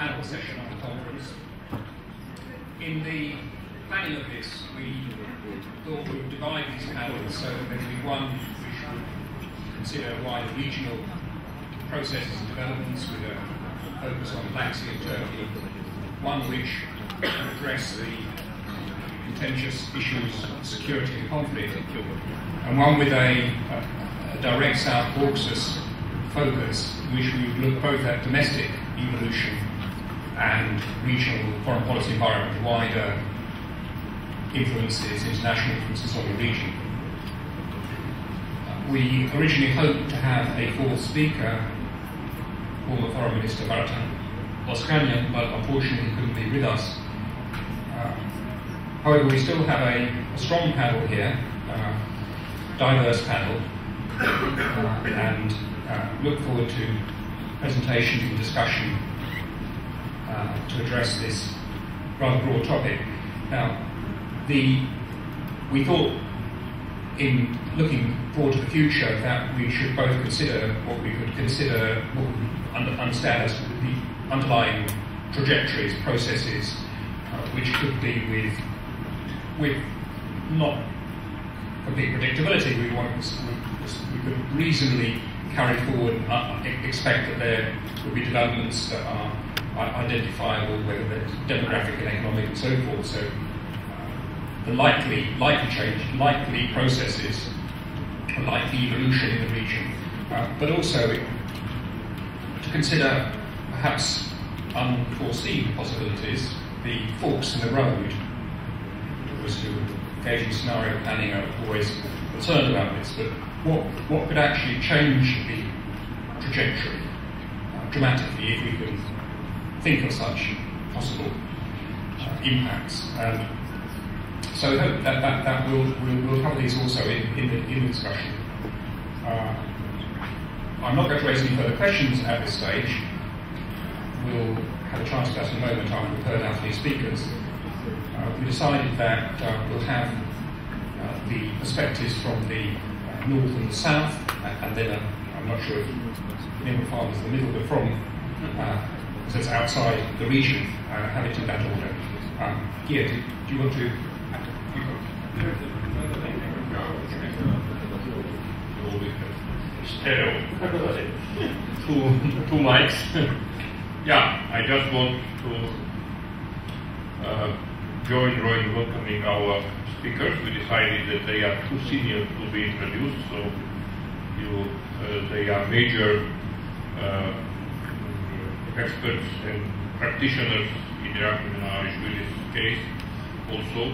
panel session of the conference. In the planning of this, we thought we would divide these panels so that there would be one which would consider wider regional processes and developments with a focus on the Black Sea of Turkey, one which would address the contentious issues of security and conflict, and one with a direct South Caucasus focus, which we would look both at domestic evolution and regional foreign policy environment, wider influences, international influences on the region. We originally hoped to have a fourth speaker, former Foreign Minister ASCN, but unfortunately he couldn't be with us. However, we still have a strong panel here, diverse panel, and look forward to presentations and discussion to address this rather broad topic. Now, we thought in looking forward to the future that we should both consider what we understand as the underlying trajectories, processes, which could be with not complete predictability. We could reasonably carry forward, expect that there will be developments that are identifiable, whether they're demographic and economic and so forth. So the likely change, likely processes, likely evolution in the region, but also to consider perhaps unforeseen possibilities, the forks in the road. Was to engage in scenario planning are always concerned about this, but what could actually change the trajectory dramatically if we can think of such possible impacts? So I hope that we'll cover these also in the discussion. I'm not going to raise any further questions at this stage. We'll have a chance to that in a moment after we've heard our three speakers. We decided that we'll have the perspectives from the north and the south, and then I'm not sure if Middle Farm is the middle, but from, because it's outside the region, have it in that order. Gia, do you want to? Stereo. Two mics. Yeah, I just want to join Roy in welcoming our speakers. We decided that they are too senior to be introduced, so they are major experts and practitioners in the Irish case also.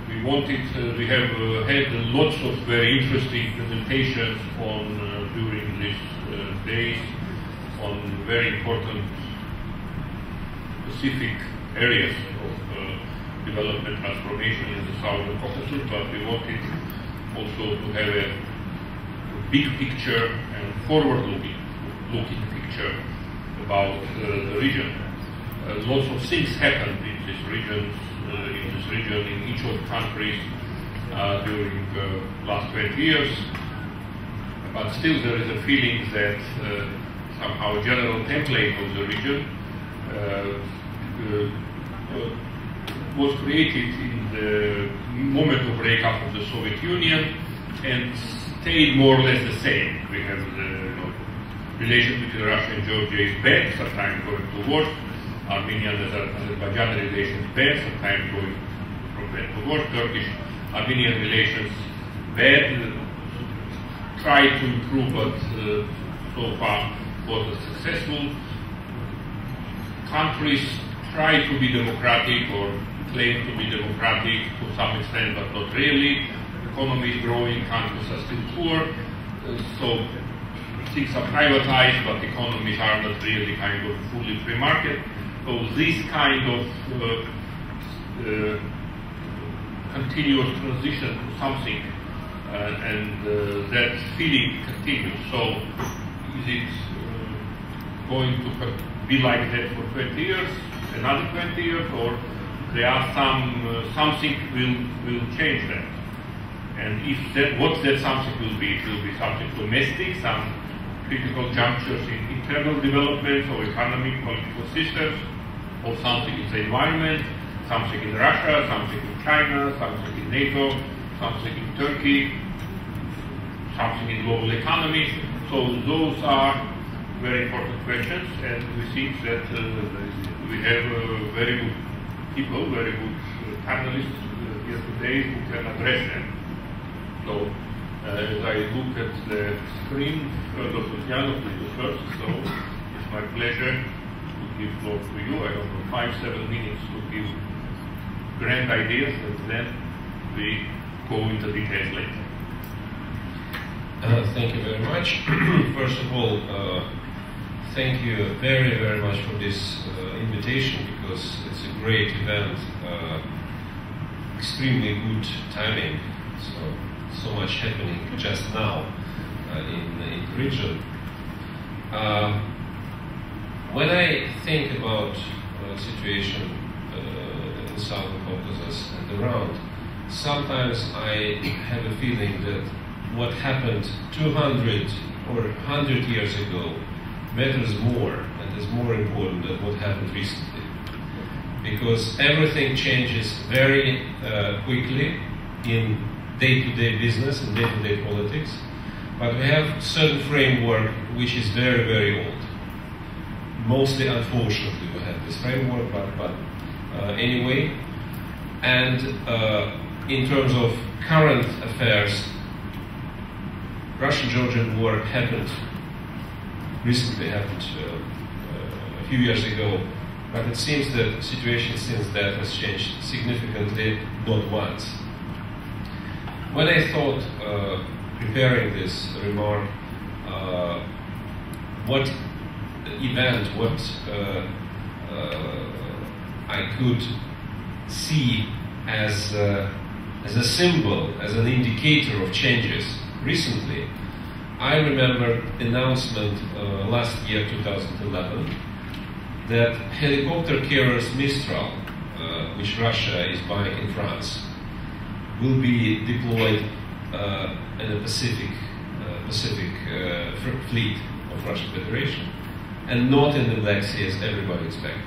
We wanted, we have had lots of very interesting presentations during these days on very important specific areas of development transformation in the Southern Caucasus, but we wanted also to have a big picture and forward-looking picture about the region. Lots of things happened in this region, in each of the countries during the last 20 years, but still there is a feeling that somehow a general template of the region was created in the moment of breakup of the Soviet Union and stayed more or less the same. We have the relation between Russia and Georgia is bad, sometimes going to worse. Armenian and Azerbaijan relations bad, sometimes going from bad to worse. Turkish-Armenian relations bad, tried to improve, but so far wasn't successful. Countries try to be democratic or claim to be democratic to some extent, but not really. Economy is growing, countries are still poor, so things are privatized, but economies are not really kind of fully free market. So this kind of continuous transition to something, and that feeling continues. So is it going to be like that for 20 years, another 20 years, or there are something will change that? And if that, what that something will be? It will be something domestic, some critical junctures in internal development of economic, political systems, or something in the environment, something in Russia, something in China, something in NATO, something in Turkey, something in global economy. So those are very important questions, and we think that we have very good people, very good panelists here today who can address them. So as I look at the screen, Dr. Janov is the first, so it's my pleasure to give floor to you. I don't know, 5-7 minutes to give grand ideas, and then we go into details later. Thank you very much. First of all, thank you very, very much for this invitation, because it's a great event, extremely good timing. So much happening just now in the region. When I think about the situation in the Southern Caucasus and around, sometimes I have a feeling that what happened 200 or 100 years ago matters more and is more important than what happened recently. Because everything changes very quickly in day-to-day business and day-to-day politics, but we have a certain framework which is very, very old. Mostly, unfortunately, we have this framework, but anyway. And in terms of current affairs, Russian-Georgian war recently happened a few years ago, but it seems that the situation since that has changed significantly, not once. When I thought, preparing this remark, what event, I could see as a symbol, as an indicator of changes recently, I remember the announcement last year, 2011, that helicopter carriers Mistral, which Russia is buying in France, will be deployed in the Pacific fleet of Russian Federation, and not in the Black Sea as everybody expected.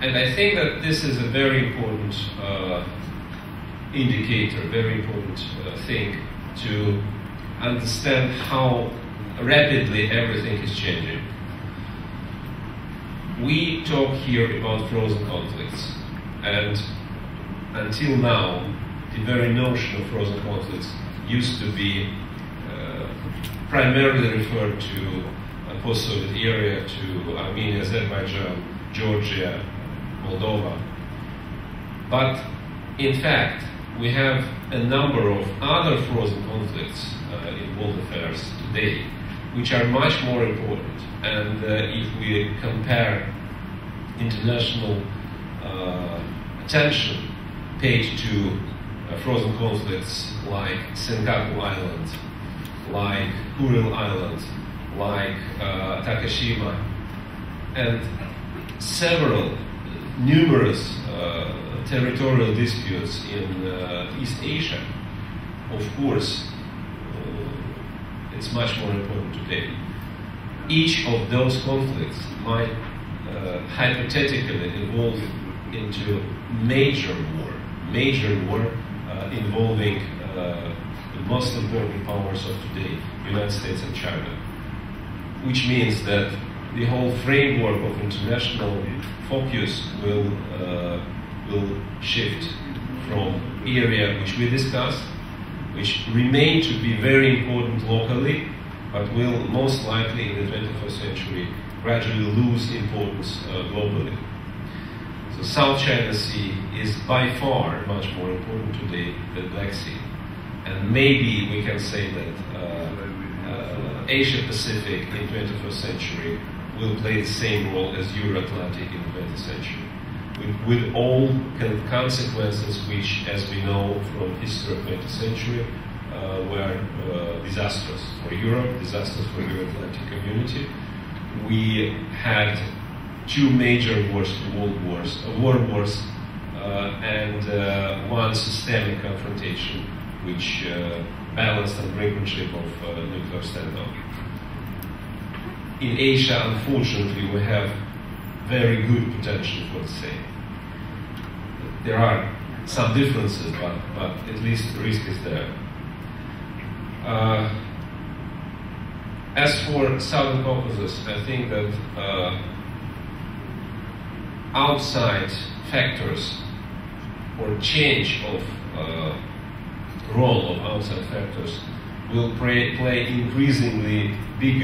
And I think that this is a very important indicator, very important thing to understand how rapidly everything is changing. We talk here about frozen conflicts, and until now, the very notion of frozen conflicts used to be primarily referred to a post-Soviet area, to Armenia, Azerbaijan, Georgia, Moldova. But in fact, we have a number of other frozen conflicts in world affairs today, which are much more important. And if we compare international attention paid to frozen conflicts like Senkaku Island, like Kuril Island, like Takashima, and several numerous territorial disputes in East Asia, of course, it's much more important today. Each of those conflicts might hypothetically evolve into major war involving the most important powers of today, United States and China, which means that the whole framework of international focus will shift from area which we discussed, which remain to be very important locally, but will most likely in the 21st century gradually lose importance globally. So South China Sea is by far much more important today than Black Sea. And maybe we can say that Asia Pacific in the 21st century will play the same role as Euro-Atlantic in the 20th century, with all consequences which, as we know from history of the 20th century, were disastrous for Europe, disastrous for the Euro-Atlantic community. We had two major wars, world wars, and one systemic confrontation which balanced on brinkmanship of nuclear standoff. in Asia, unfortunately, we have very good potential for the same. There are some differences, but at least the risk is there. As for Southern Caucasus, I think that outside factors or change of role of outside factors will play increasingly big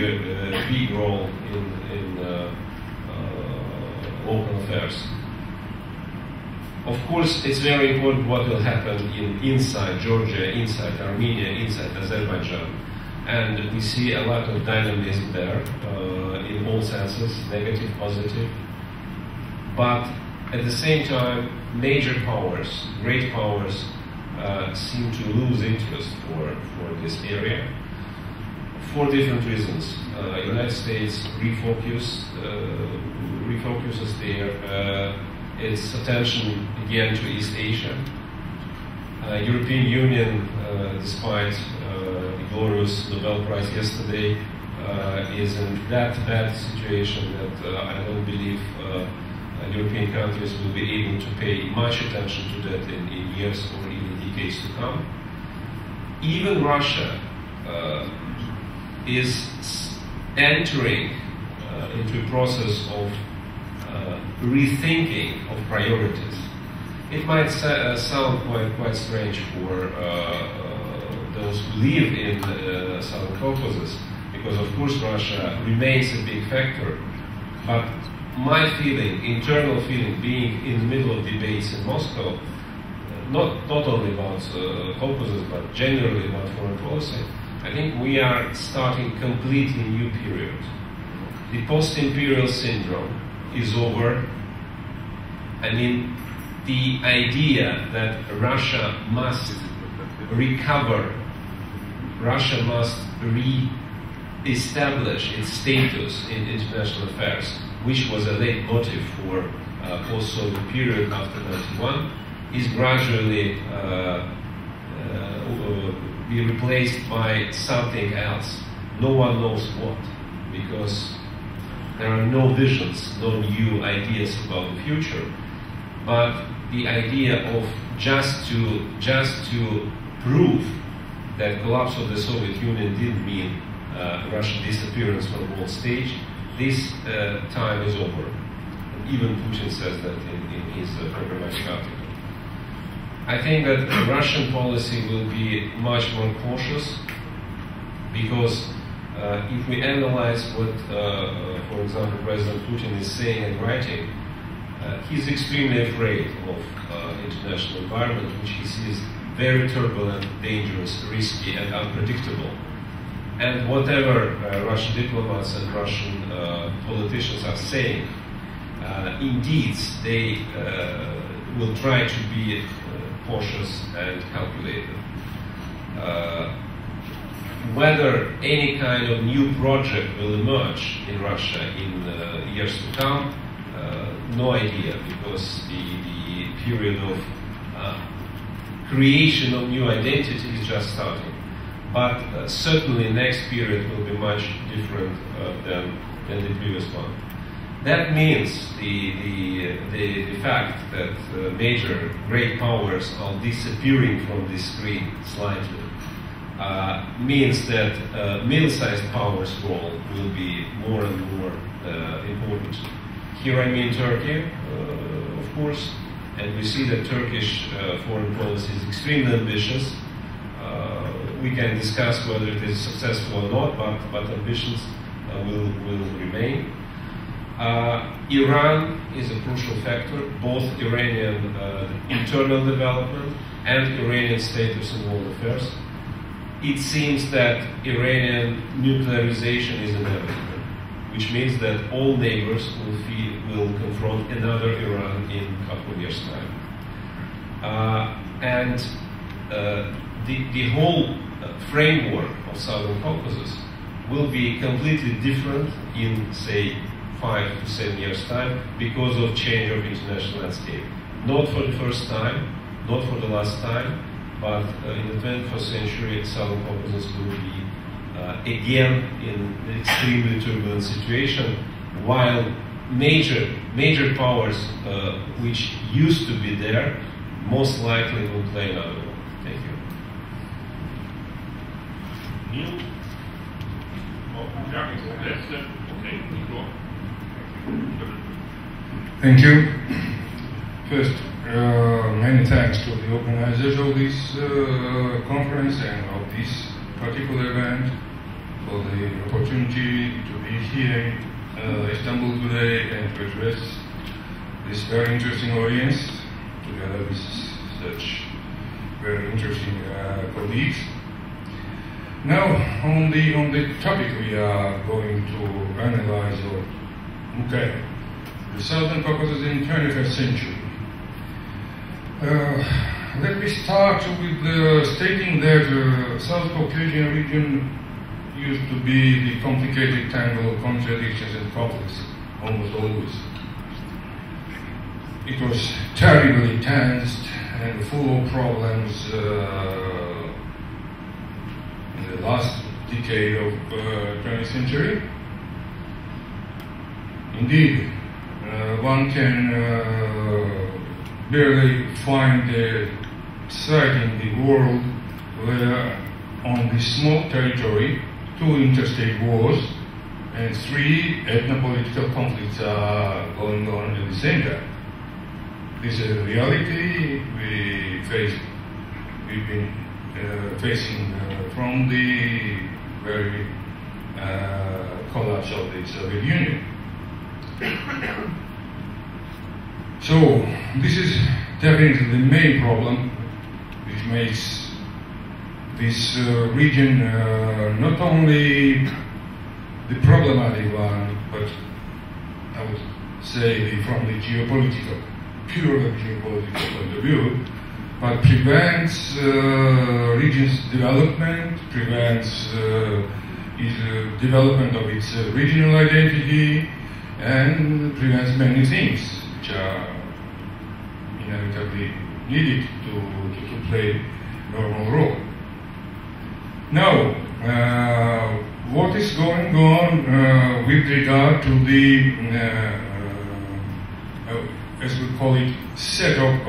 role in local affairs. Of course, it's very important what will happen inside Georgia, inside Armenia, inside Azerbaijan. And we see a lot of dynamism there in all senses, negative, positive. But at the same time, major powers, great powers, seem to lose interest for this area for different reasons. United States refocuses there its attention again to East Asia. European Union, despite the glorious Nobel Prize yesterday, is in that bad situation that I don't believe European countries will be able to pay much attention to that in years or even decades to come. Even Russia is entering into a process of rethinking of priorities. It might sound quite strange for those who live in Southern Caucasus, because of course Russia remains a big factor. But my feeling, internal feeling, being in the middle of debates in Moscow, not only about Caucasus, but generally about foreign policy, I think we are starting a completely new period. The post-imperial syndrome is over. I mean, the idea that Russia must recover, Russia must re-establish its status in international affairs, which was a leitmotif for post-Soviet period after 1991, is gradually be replaced by something else. No one knows what, because there are no visions, no new ideas about the future. But the idea of just to prove that collapse of the Soviet Union didn't mean Russian disappearance from the world stage, this time is over. And even Putin says that in his programmatic article. I think that Russian policy will be much more cautious, because if we analyze what, for example, President Putin is saying and writing, he's extremely afraid of international environment, which he sees very turbulent, dangerous, risky, and unpredictable. And whatever Russian diplomats and Russian politicians are saying, indeed, they will try to be cautious and calculated. Whether any kind of new project will emerge in Russia in years to come, no idea, because the period of creation of new identity is just starting. But certainly next period will be much different than the previous one. That means the fact that major great powers are disappearing from the screen slightly means that middle-sized powers' role will be more and more important. Here I mean Turkey, of course, and we see that Turkish foreign policy is extremely ambitious. We can discuss whether it is successful or not, but ambitions will remain. Iran is a crucial factor, both Iranian internal development and Iranian status in world affairs. It seems that Iranian nuclearization is inevitable, which means that all neighbors will confront another Iran in a couple of years' time. And the whole framework of Southern Caucasus will be completely different in, say, 5 to 7 years' time because of change of international landscape. Not for the first time, not for the last time, but in the 21st century, Southern Caucasus will be again in an extremely turbulent situation, while major powers which used to be there most likely will play another role. Thank you. Neil? Thank you. First, many thanks to the organizers of this conference and of this particular event for the opportunity to be here in Istanbul today and to address this very interesting audience together with such very interesting colleagues. Now, on the topic we are going to analyze or look at, the Southern Caucasus in 21st century. Let me start with stating that the South Caucasian region used to be the complicated tangle of contradictions and conflicts, almost always. It was terribly tensed and full of problems in the last decade of 20th century. Indeed, one can barely find a site in the world where on this small territory 2 interstate wars and 3 ethno-political conflicts are going on at the same time. This is a reality we've been facing from the very collapse of the Soviet Union. So this is definitely the main problem which makes this region not only the problematic one, but I would say from the purely geopolitical point of view, but prevents region's development, prevents development of its regional identity, and prevents many things which are inevitably needed to play a normal role. Now, what is going on with regard to the, as we call it, set of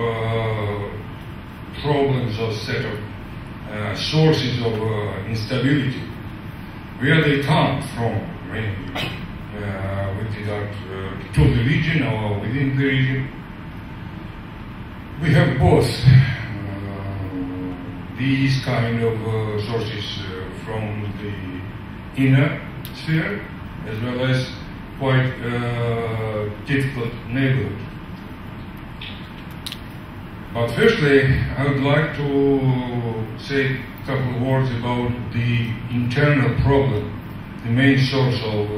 problems or set of sources of instability? Where they come from, mainly, with regard to the region or within the region? We have both these kind of sources from the inner sphere as well as quite difficult neighborhood. But firstly, I would like to say a couple of words about the internal problem, the main source of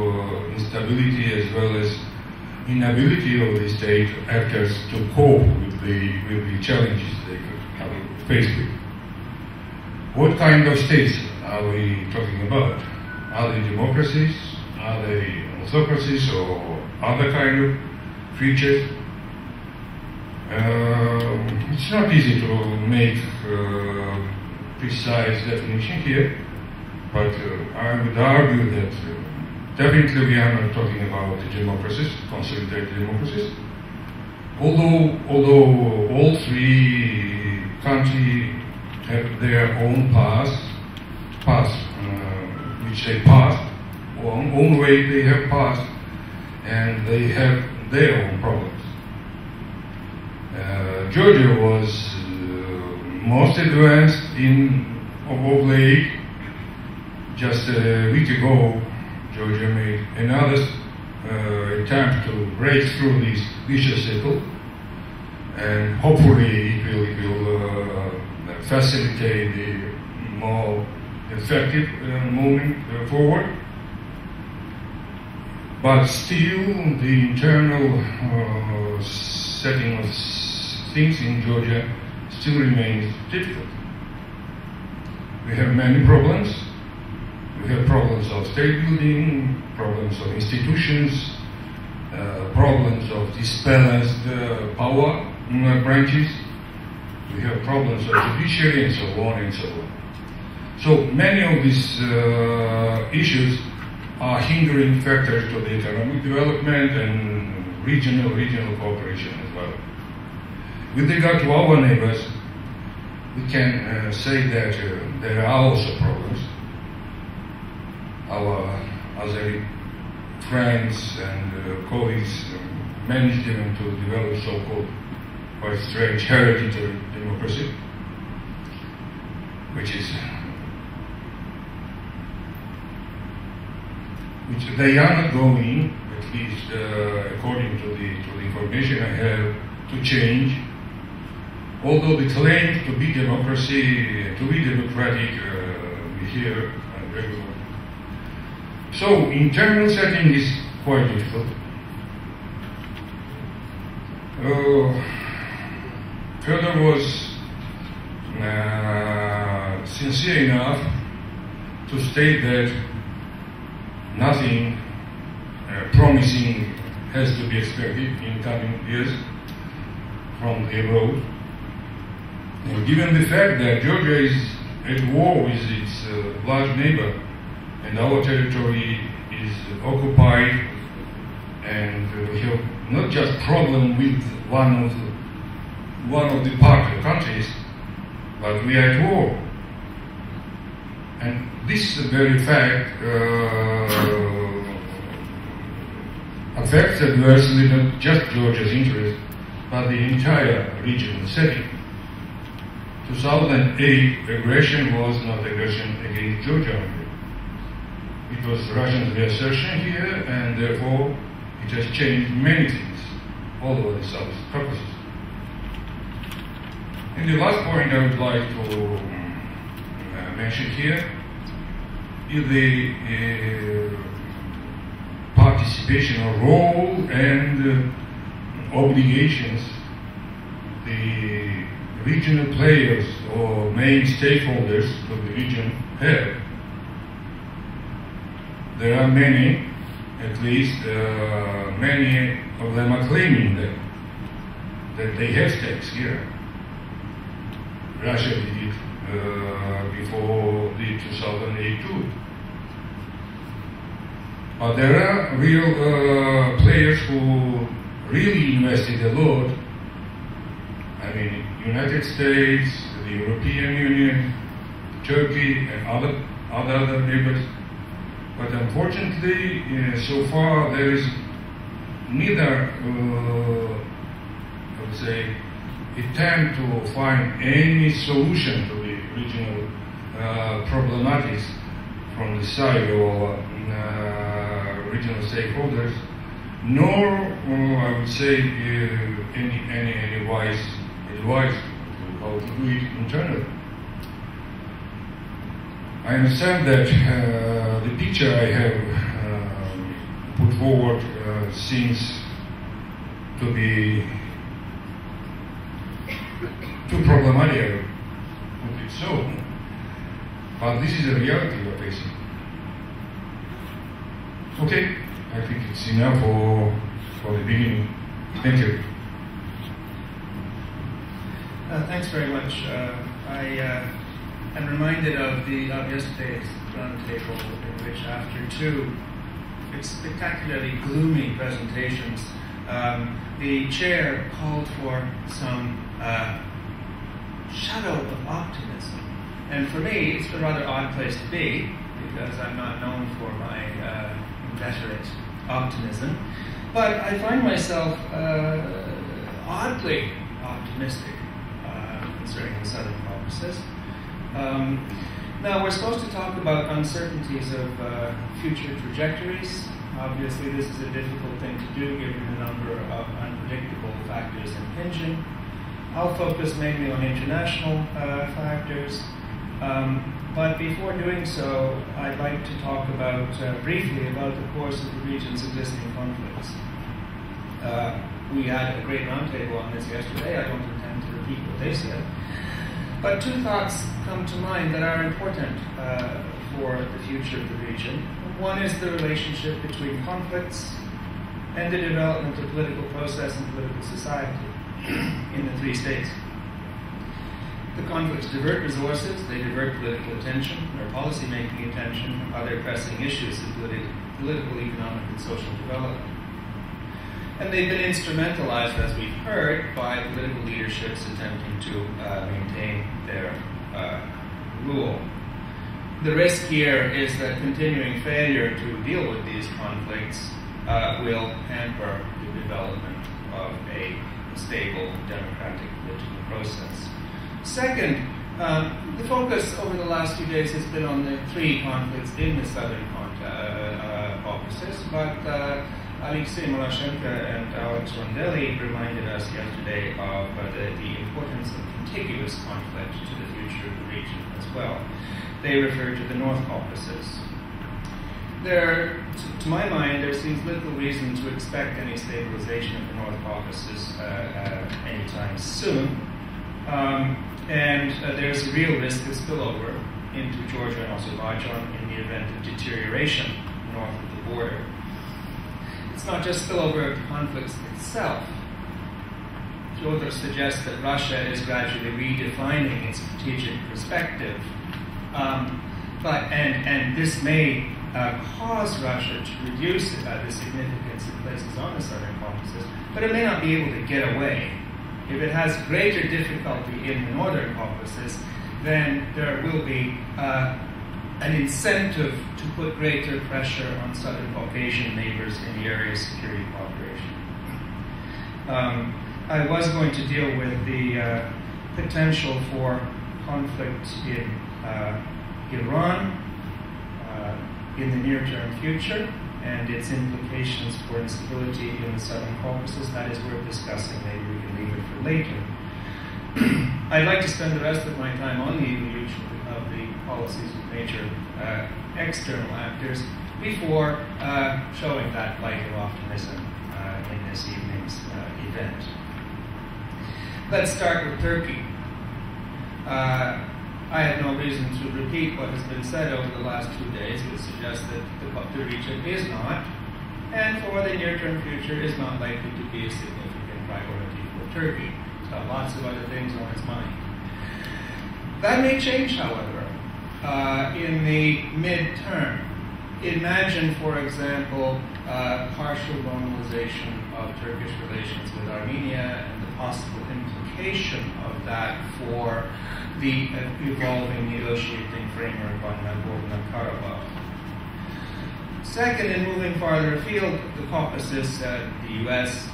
instability as well as inability of the state actors to cope with the challenges they could have faced with. What kind of states are we talking about? Are they democracies? Are they autocracies or other kind of creatures? It's not easy to make precise definition here, but I would argue that definitely we are not talking about the democracies, consolidated democracies. Although all 3 countries have their own paths, which they passed, or own way they have passed, and they have their own problems. Georgia was most advanced of late. Just a week ago, Georgia made another attempt to break through this vicious cycle, and hopefully it will facilitate the more effective movement forward. But still, the internal setting of things in Georgia still remains difficult. We have many problems. We have problems of state building, problems of institutions, problems of disbalanced power branches. We have problems of judiciary and so on and so on. So many of these issues are hindering factors to the economic development and regional cooperation as well. With regard to our neighbors, we can say that there are also problems. Our Azeri friends and colleagues managed even to develop so-called quite strange hereditary democracy, which they are not going, at least according to the information I have, to change. Although the claim to be democracy, to be democratic, we hear regularly. So, internal setting is quite difficult. Kadir was sincere enough to state that nothing promising has to be expected in coming years from the abroad. And given the fact that Georgia is at war with its large neighbor, and our territory is occupied, and we have not just problem with one of the partner countries, but we are at war. And this very fact affects adversely not just Georgia's interest, but the entire regional setting. 2008 aggression was not aggression against Georgia only. It was Russian reassertion here, and therefore it has changed many things all over the Southern Caucasus. And the last point I would like to mention here is the participation or role and obligations the regional players or main stakeholders of the region have. There are many, at least many of them are claiming that they have stakes here. Russia did it before the 2008 too. But there are real players who really invested a lot. I mean, United States, the European Union, Turkey, and other neighbors. But unfortunately, so far there is neither, I would say, attempt to find any solution to the regional problematics from the side of regional stakeholders, nor I would say any wise advice to how to do it internally. I understand that the picture I have put forward seems to be too problematic, put it so, but this is the reality we're facing. Okay, I think it's enough for the beginning. Thank you. Thanks very much. I am reminded of yesterday's roundtable, in which after two spectacularly gloomy presentations, the chair called for some shadow of optimism. And for me, it's a rather odd place to be, because I'm not known for my inveterate optimism. But I find myself oddly optimistic concerning the Southern Caucasus. Now, we're supposed to talk about uncertainties of future trajectories. Obviously, this is a difficult thing to do given the number of unpredictable factors impinging. I'll focus mainly on international factors. But before doing so, I'd like to talk about briefly about the course of the region's existing conflicts. We had a great roundtable on this yesterday. I don't intend to repeat what they said. But two thoughts come to mind that are important for the future of the region. One is the relationship between conflicts and the development of political process and political society in the three states. The conflicts divert resources, they divert political attention or policy-making attention from other pressing issues of political, economic, and social development. And they've been instrumentalized, as we've heard, by political leaderships attempting to maintain their rule. The risk here is that continuing failure to deal with these conflicts will hamper the development of a stable democratic political process. Second, the focus over the last few days has been on the three conflicts in the Southern Caucasus, but Alexei Maloshenko and Alex Rondelli reminded us yesterday of the importance of contiguous conflict to the future of the region as well. They refer to the North Caucasus. To my mind, there seems little reason to expect any stabilization of the North Caucasus anytime soon. And there's a real risk of spillover into Georgia and Azerbaijan in the event of deterioration north of the border. It's not just spillover of the conflicts itself. Fyodor suggests that Russia is gradually redefining its strategic perspective, and this may cause Russia to reduce the significance it places on the Southern Caucasus, but it may not be able to get away. If it has greater difficulty in the Northern Caucasus, then there will be an incentive to put greater pressure on Southern Caucasian neighbors in the area of security cooperation. I was going to deal with the potential for conflict in Iran in the near-term future and its implications for instability in the Southern Caucasus. That is worth discussing. Maybe we can leave it for later. I'd like to spend the rest of my time on the evolution of the policies of major external actors before showing that light of optimism in this evening's event. Let's start with Turkey. I have no reason to repeat what has been said over the last 2 days, which suggests that the region is not, and for the near-term future, is not likely to be a significant priority for Turkey. It's got lots of other things on its mind. That may change, however, in the mid-term. Imagine, for example, partial normalization of Turkish relations with Armenia and the possible implication of that for the evolving negotiating framework on Nagorno-Karabakh. Second, in moving farther afield, the Caucasus, the U.S.,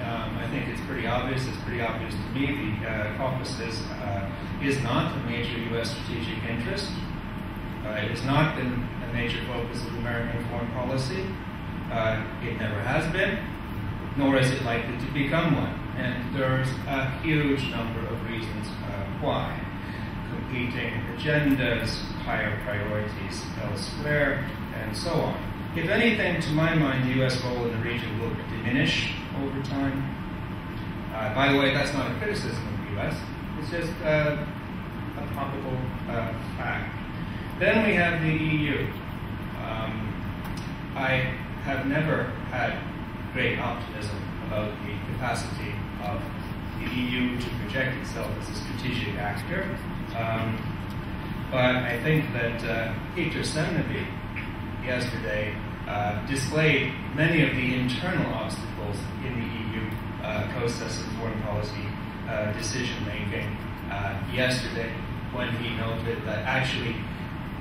I think it's pretty obvious. It's pretty obvious to me. The Caucasus is not a major U.S. strategic interest. It has not been a major focus of American foreign policy. It never has been, nor is it likely to become one. And there's a huge number of reasons why. Competing agendas, higher priorities elsewhere, and so on. If anything, to my mind, the U.S. role in the region will diminish over time. By the way, that's not a criticism of the U.S. It's just a probable fact. Then we have the EU. I have never had great optimism about the capacity of the EU to project itself as a strategic actor. But I think that Peter Semneby yesterday displayed many of the internal obstacles in the EU process of foreign policy decision-making yesterday when he noted that actually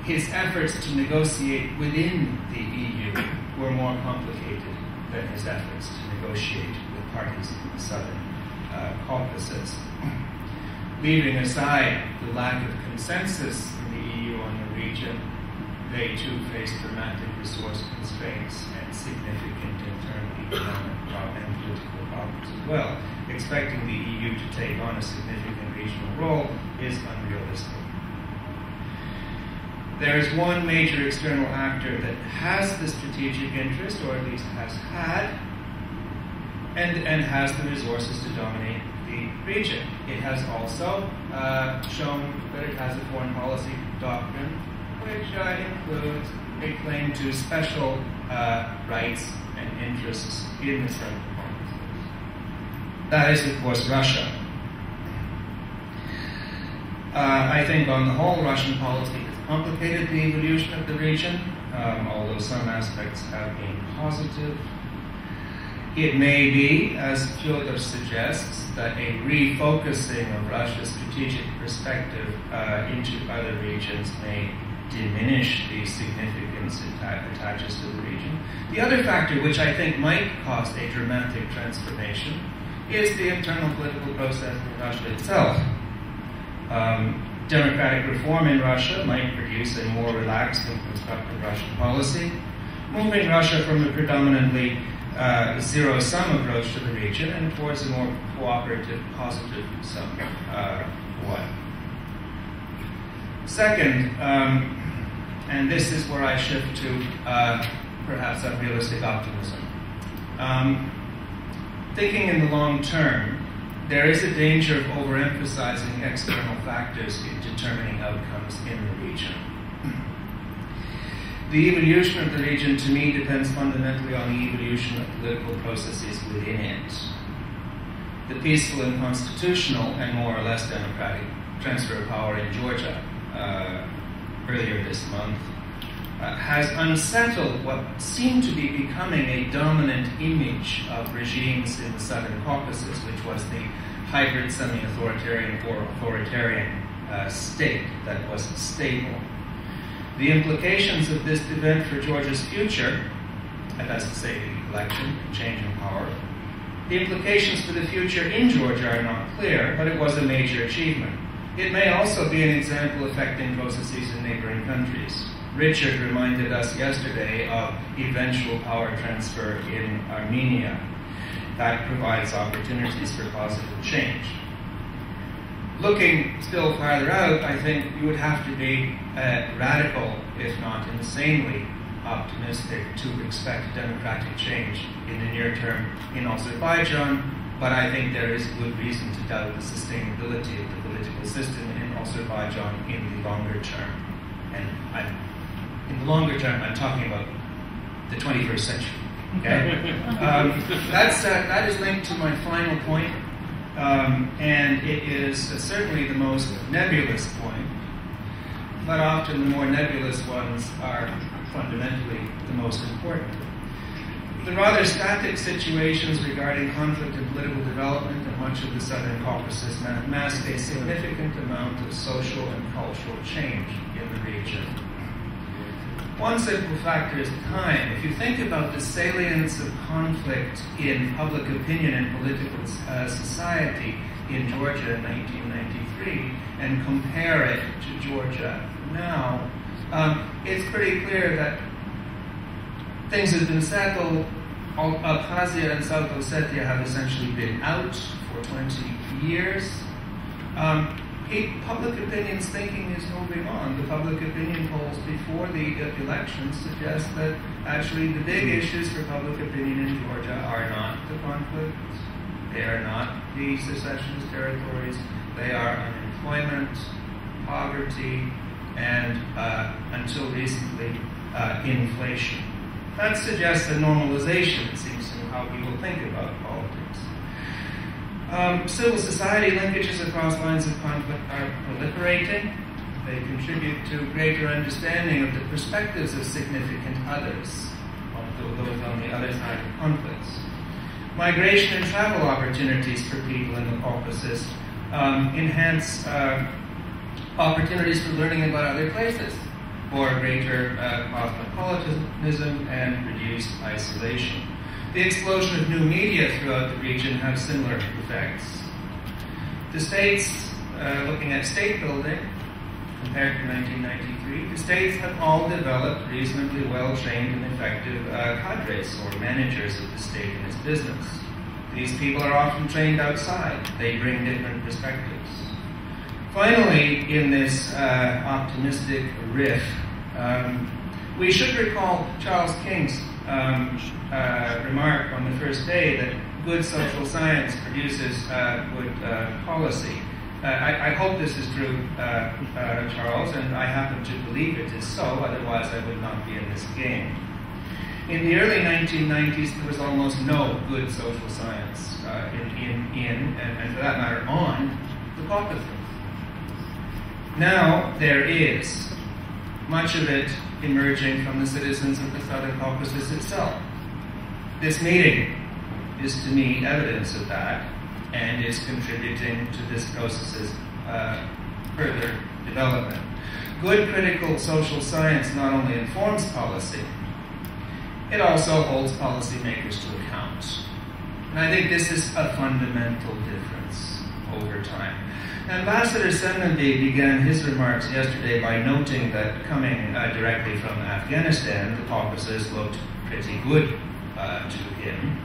his efforts to negotiate within the EU were more complicated than his efforts to negotiate with parties in the Southern Caucasus. Leaving aside the lack of consensus in the EU on the region, they too face dramatic resource constraints and significant internal economic and political problems as well. Expecting the EU to take on a significant regional role is unrealistic. There is one major external actor that has the strategic interest, or at least has had, and has the resources to dominate the region. It has also shown that it has a foreign policy doctrine which includes a claim to special rights and interests in the Southern Caucasus. That is, of course, Russia. I think on the whole, Russian policy has complicated the evolution of the region, although some aspects have been positive. It may be, as Fyodor suggests, that a refocusing of Russia's strategic perspective into other regions may diminish the significance it attaches to the region. The other factor, which I think might cause a dramatic transformation, is the internal political process in Russia itself. Democratic reform in Russia might produce a more relaxed and constructive Russian policy, moving Russia from a predominantly zero-sum approach to the region and towards a more cooperative, positive-sum one. Second, and this is where I shift to perhaps unrealistic optimism. Thinking in the long term, there is a danger of overemphasizing external factors in determining outcomes in the region. The evolution of the region, to me, depends fundamentally on the evolution of political processes within it. The peaceful and constitutional and more or less democratic transfer of power in Georgia earlier this month has unsettled what seemed to be becoming a dominant image of regimes in the Southern Caucasus, which was the hybrid semi-authoritarian or authoritarian state that was stable. The implications of this event for Georgia's future, and that's to say the election, change in power, the implications for the future in Georgia are not clear, but it was a major achievement. It may also be an example affecting processes in neighboring countries. Richard reminded us yesterday of eventual power transfer in Armenia. That provides opportunities for positive change. Looking still farther out, I think you would have to be radical, if not insanely optimistic, to expect democratic change in the near term in Azerbaijan, but I think there is good reason to doubt the sustainability of the political system in Azerbaijan in the longer term. And in the longer term, I'm talking about the 21st century. Okay? That is linked to my final point, and it is certainly the most nebulous point, but often the more nebulous ones are fundamentally the most important. The rather static situations regarding conflict and political development in much of the Southern Caucasus mask a significant amount of social and cultural change in the region. One simple factor is time. If you think about the salience of conflict in public opinion and political society in Georgia in 1993 and compare it to Georgia now, it's pretty clear that things have been settled. Abkhazia and South Ossetia have essentially been out for 20 years. Public opinion's thinking is moving on. The public opinion polls before the elections suggest that actually the big issues for public opinion in Georgia are not the conflict, they are not the secessionist territories, they are unemployment, poverty, and until recently, inflation. That suggests a normalization, it seems to me, how people think about politics. Civil society linkages across lines of conflict are proliferating. They contribute to greater understanding of the perspectives of significant others, those on the other side of conflicts. Migration and travel opportunities for people in the Caucasus enhance opportunities for learning about other places, for greater cosmopolitanism and reduced isolation. The explosion of new media throughout the region have similar effects. The states, looking at state building, compared to 1993, the states have all developed reasonably well-trained and effective cadres, or managers of the state and its business. These people are often trained outside. They bring different perspectives. Finally, in this optimistic riff, we should recall Charles King's remark on the first day that good social science produces good policy. I hope this is true, Charles, and I happen to believe it is so, otherwise I would not be in this game. In the early 1990s, there was almost no good social science in and for that matter, on the Caucasus. Now there is, much of it emerging from the citizens of the Southern Caucasus itself. This meeting is, to me, evidence of that, and is contributing to this process's further development. Good critical social science not only informs policy, it also holds policymakers to account. And I think this is a fundamental difference over time. Ambassador Semendy began his remarks yesterday by noting that coming directly from Afghanistan, the Caucasus looked pretty good to him.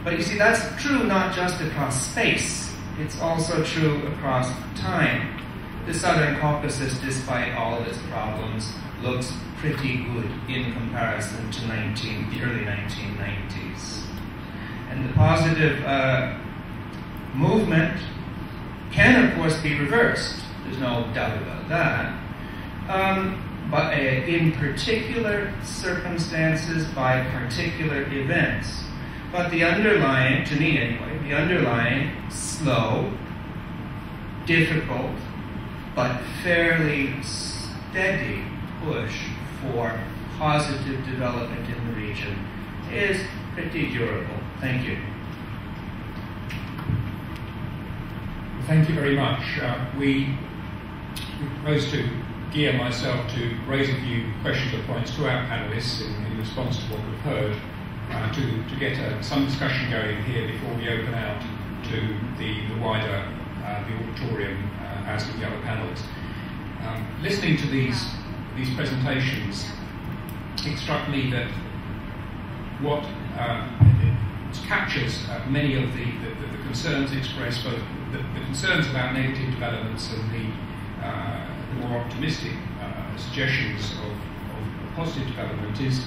But you see, that's true not just across space, it's also true across time. The Southern Caucasus, despite all of its problems, looks pretty good in comparison to the early 1990s. And the positive movement can, of course, be reversed. There's no doubt about that. But in particular circumstances, by particular events. But the underlying, to me anyway, the underlying slow, difficult, but fairly steady push for positive development in the region is pretty durable. Thank you. Thank you very much. We propose to gear myself to raise a few questions or points to our panelists in response to what we've heard, to get some discussion going here before we open out to the wider the auditorium as with the other panels. Listening to these presentations, it struck me that what captures many of the concerns expressed, both the concerns about negative developments and the more optimistic suggestions of positive development is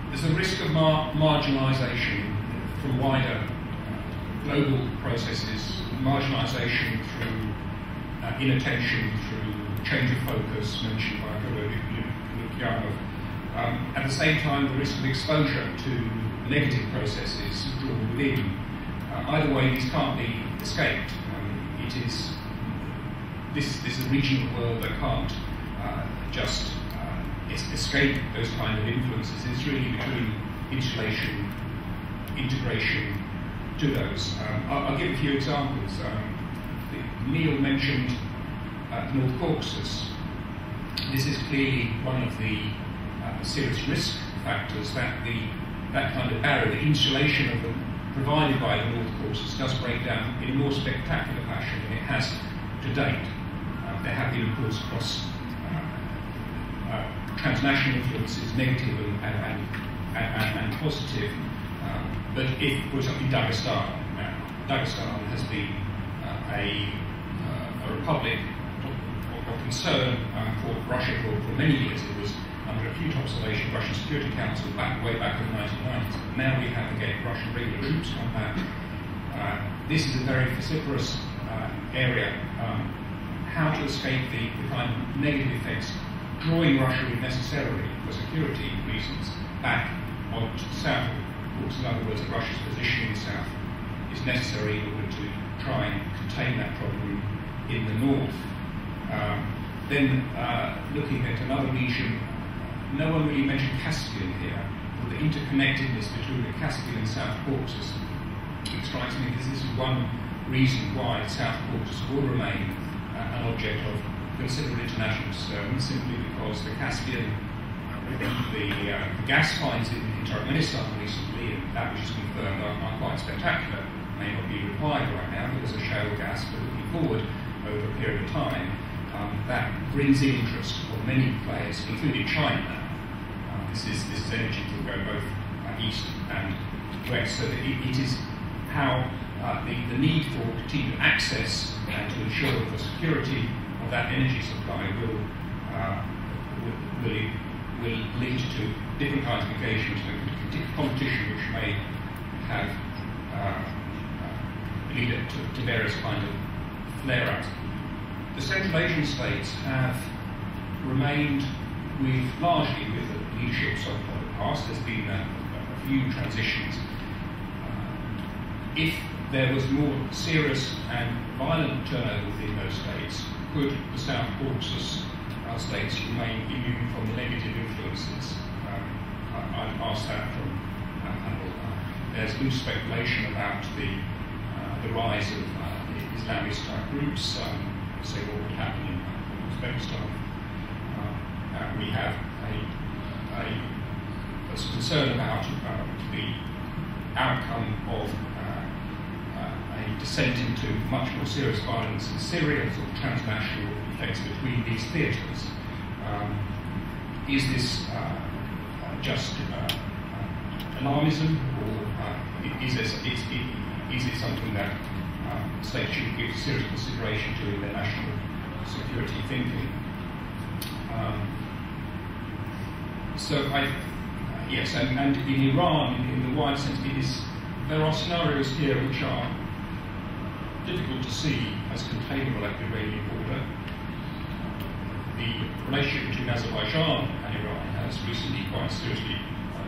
there's a risk of marginalisation from wider global processes, marginalisation through inattention, through change of focus mentioned by Lukianov. At the same time, the risk of exposure to negative processes drawn within. Either way, these can't be escaped. This is a region of the world that can't just escape those kind of influences. It's really between insulation, integration to those. I'll give a few examples. Neil mentioned North Caucasus. This is clearly one of the serious risk factors that that kind of barrier, the insulation of them provided by the North Caucasus does break down in a more spectacular fashion than it has to date. There have been, of course, across transnational influences, negative and positive. But if, for example, Dagestan has been a republic of concern for Russia for many years. It was under acute observation of the Russian Security Council way back in the 1990s. Now we have again Russian regular troops come back. This is a very vociferous area. How to escape the kind of negative effects, drawing Russia necessarily for security reasons back onto the south. Of course, in other words, Russia's position in the south is necessary in order to try and contain that problem in the north. Then looking at another region, no one really mentioned Caspian here, but the interconnectedness between the Caspian and South Caucasus. It strikes me because this is one reason why South Caucasus will remain an object of considerable international concern, simply because the Caspian, the gas finds in Turkmenistan recently, and that which is confirmed, are quite spectacular. May not be required right now because of shale gas, but looking forward over a period of time, that brings in interest for many players, including China. This is energy that will go both east and west. So it is how the need for continued access and to ensure the security of that energy supply will lead to different kinds of engagement and competition, which may have lead to various kinds of flare-ups. The Central Asian states have remained largely with the leadership so far in the past. There's been a few transitions. If there was more serious and violent turnover within those states, could the South Caucasus states remain immune from the negative influences? I've asked that from panel. There's loose speculation about the rise of Islamist groups. Say what would happen in Uzbekistan. We have a concern about the outcome of a descent into much more serious violence in Syria, sort of transnational effects between these theatres. Is this just alarmism, or is it something that states should give serious consideration to in their national security thinking? Yes, and in Iran, in the wide sense, there are scenarios here which are difficult to see as containable at the Iranian border. The relationship between Azerbaijan and Iran has recently quite seriously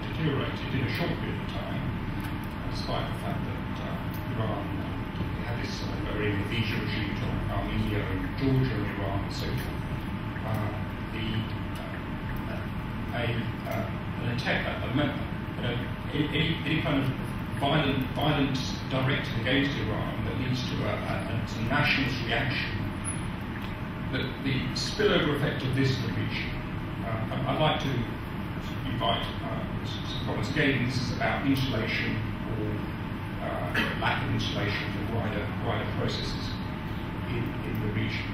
deteriorated in a short period of time, despite the fact that Iran had this very Rhodesia regime on Armenia and Georgia and Iran and so forth. An attack, any kind of violent directed against Iran that leads to a nationalist reaction, the spillover effect of this in the region. I'd like to invite some comments. Again, this is about insulation or lack of insulation for wider processes in the region.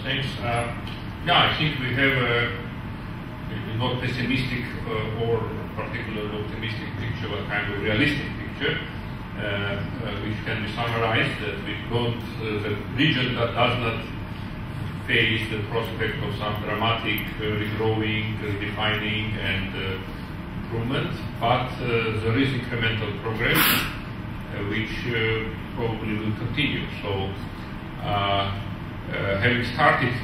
Thanks. Yeah, I think we have a not pessimistic or particularly optimistic picture, but kind of realistic picture, which can be summarized that the region that does not face the prospect of some dramatic regrowing, redefining, and improvement, but there is incremental progress, which probably will continue. So, having started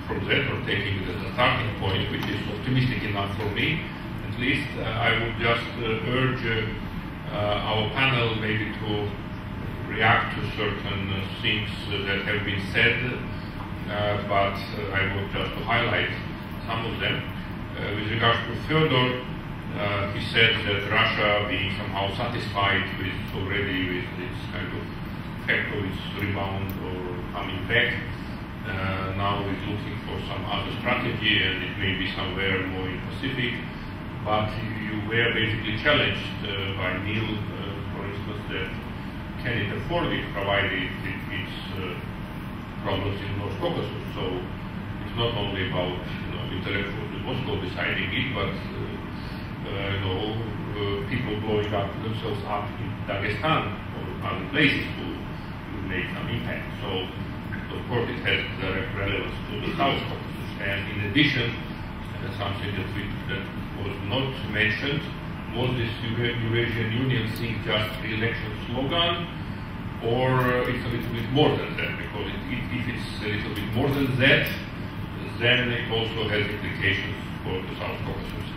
from that, or taking it as a starting point, which is optimistic enough for me, at least, I would just urge our panel maybe to react to certain things that have been said, but I want just to highlight some of them. With regards to Fyodor, he said that Russia being somehow satisfied with this kind of effect of its rebound or coming back, now is looking for some other strategy, and it may be somewhere more in Pacific. But you were basically challenged by Neil, for instance, that can it afford it, provided its problems in North Caucasus. So it's not only about intellectuals in Moscow deciding it, but people blowing up themselves up in Dagestan or other places to make some impact. So of course it has direct relevance to the South Caucasus. And in addition, something that was not mentioned was this Eurasian Union thing just the election slogan, or it's a little bit more than that, because if it's a little bit more than that, then it also has implications for the South Caucasus.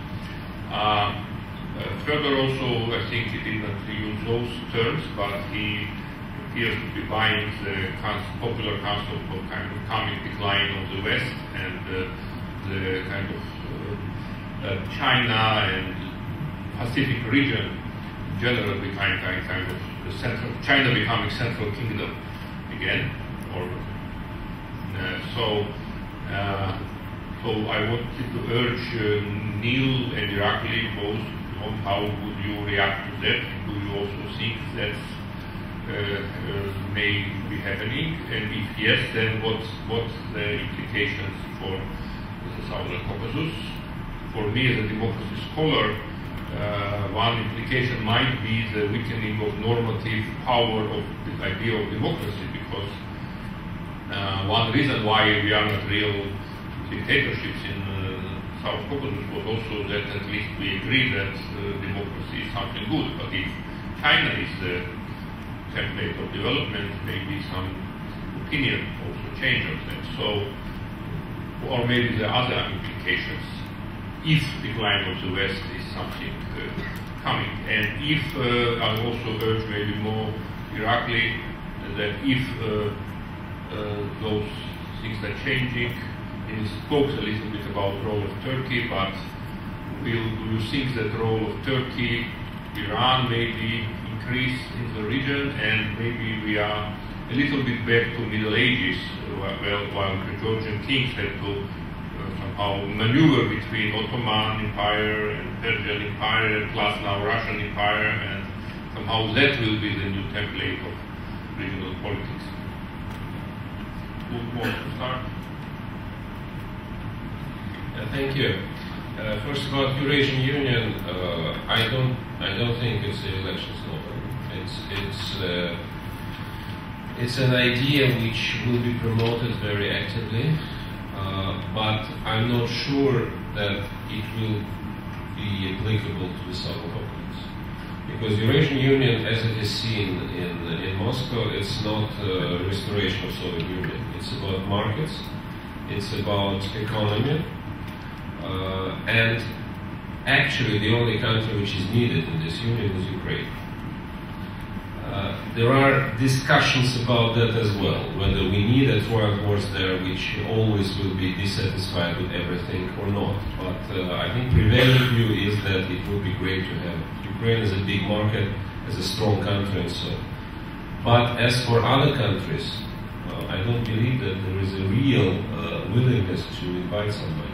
Further also, I think he did not use those terms, but he appears to be buying the popular concept of kind of coming decline of the West, and the kind of China and Pacific region in general becoming kind of the central, China becoming central kingdom again, or so I wanted to urge Neil and Irakli both on how would you react to that. Do you also think that may be happening, and if yes, then what's the implications for the Southern Caucasus? For me as a democracy scholar, one implication might be the weakening of normative power of the idea of democracy, because one reason why we are not real dictatorships in South Caucasus was also that at least we agree that democracy is something good, but if China is the template of development, maybe some opinion also change of that. So, or maybe the other implications, if decline of the West is something coming. And if I also urge maybe more Iraqi, that if those things are changing, he spoke a little bit about the role of Turkey, but do you think that the role of Turkey, Iran maybe increase in the region, and maybe we are a little bit back to Middle Ages, while the Georgian kings had to somehow maneuver between Ottoman Empire and Persian Empire, plus now Russian Empire, and somehow that will be the new template of regional politics. Who wants to start? Thank you. First, about Eurasian Union, I don't think it's the election slogan. It's an idea which will be promoted very actively, but I'm not sure that it will be applicable to the Southern Caucasus. Because Eurasian Union, as it is seen in Moscow, it's not a restoration of Soviet Union. It's about markets, it's about economy, and actually the only country which is needed in this union is Ukraine. There are discussions about that as well, whether we need a foreign force there which always will be dissatisfied with everything or not. But I think prevailing view is that it would be great to have Ukraine as a big market, as a strong country and so on. But as for other countries, I don't believe that there is a real willingness to invite somebody.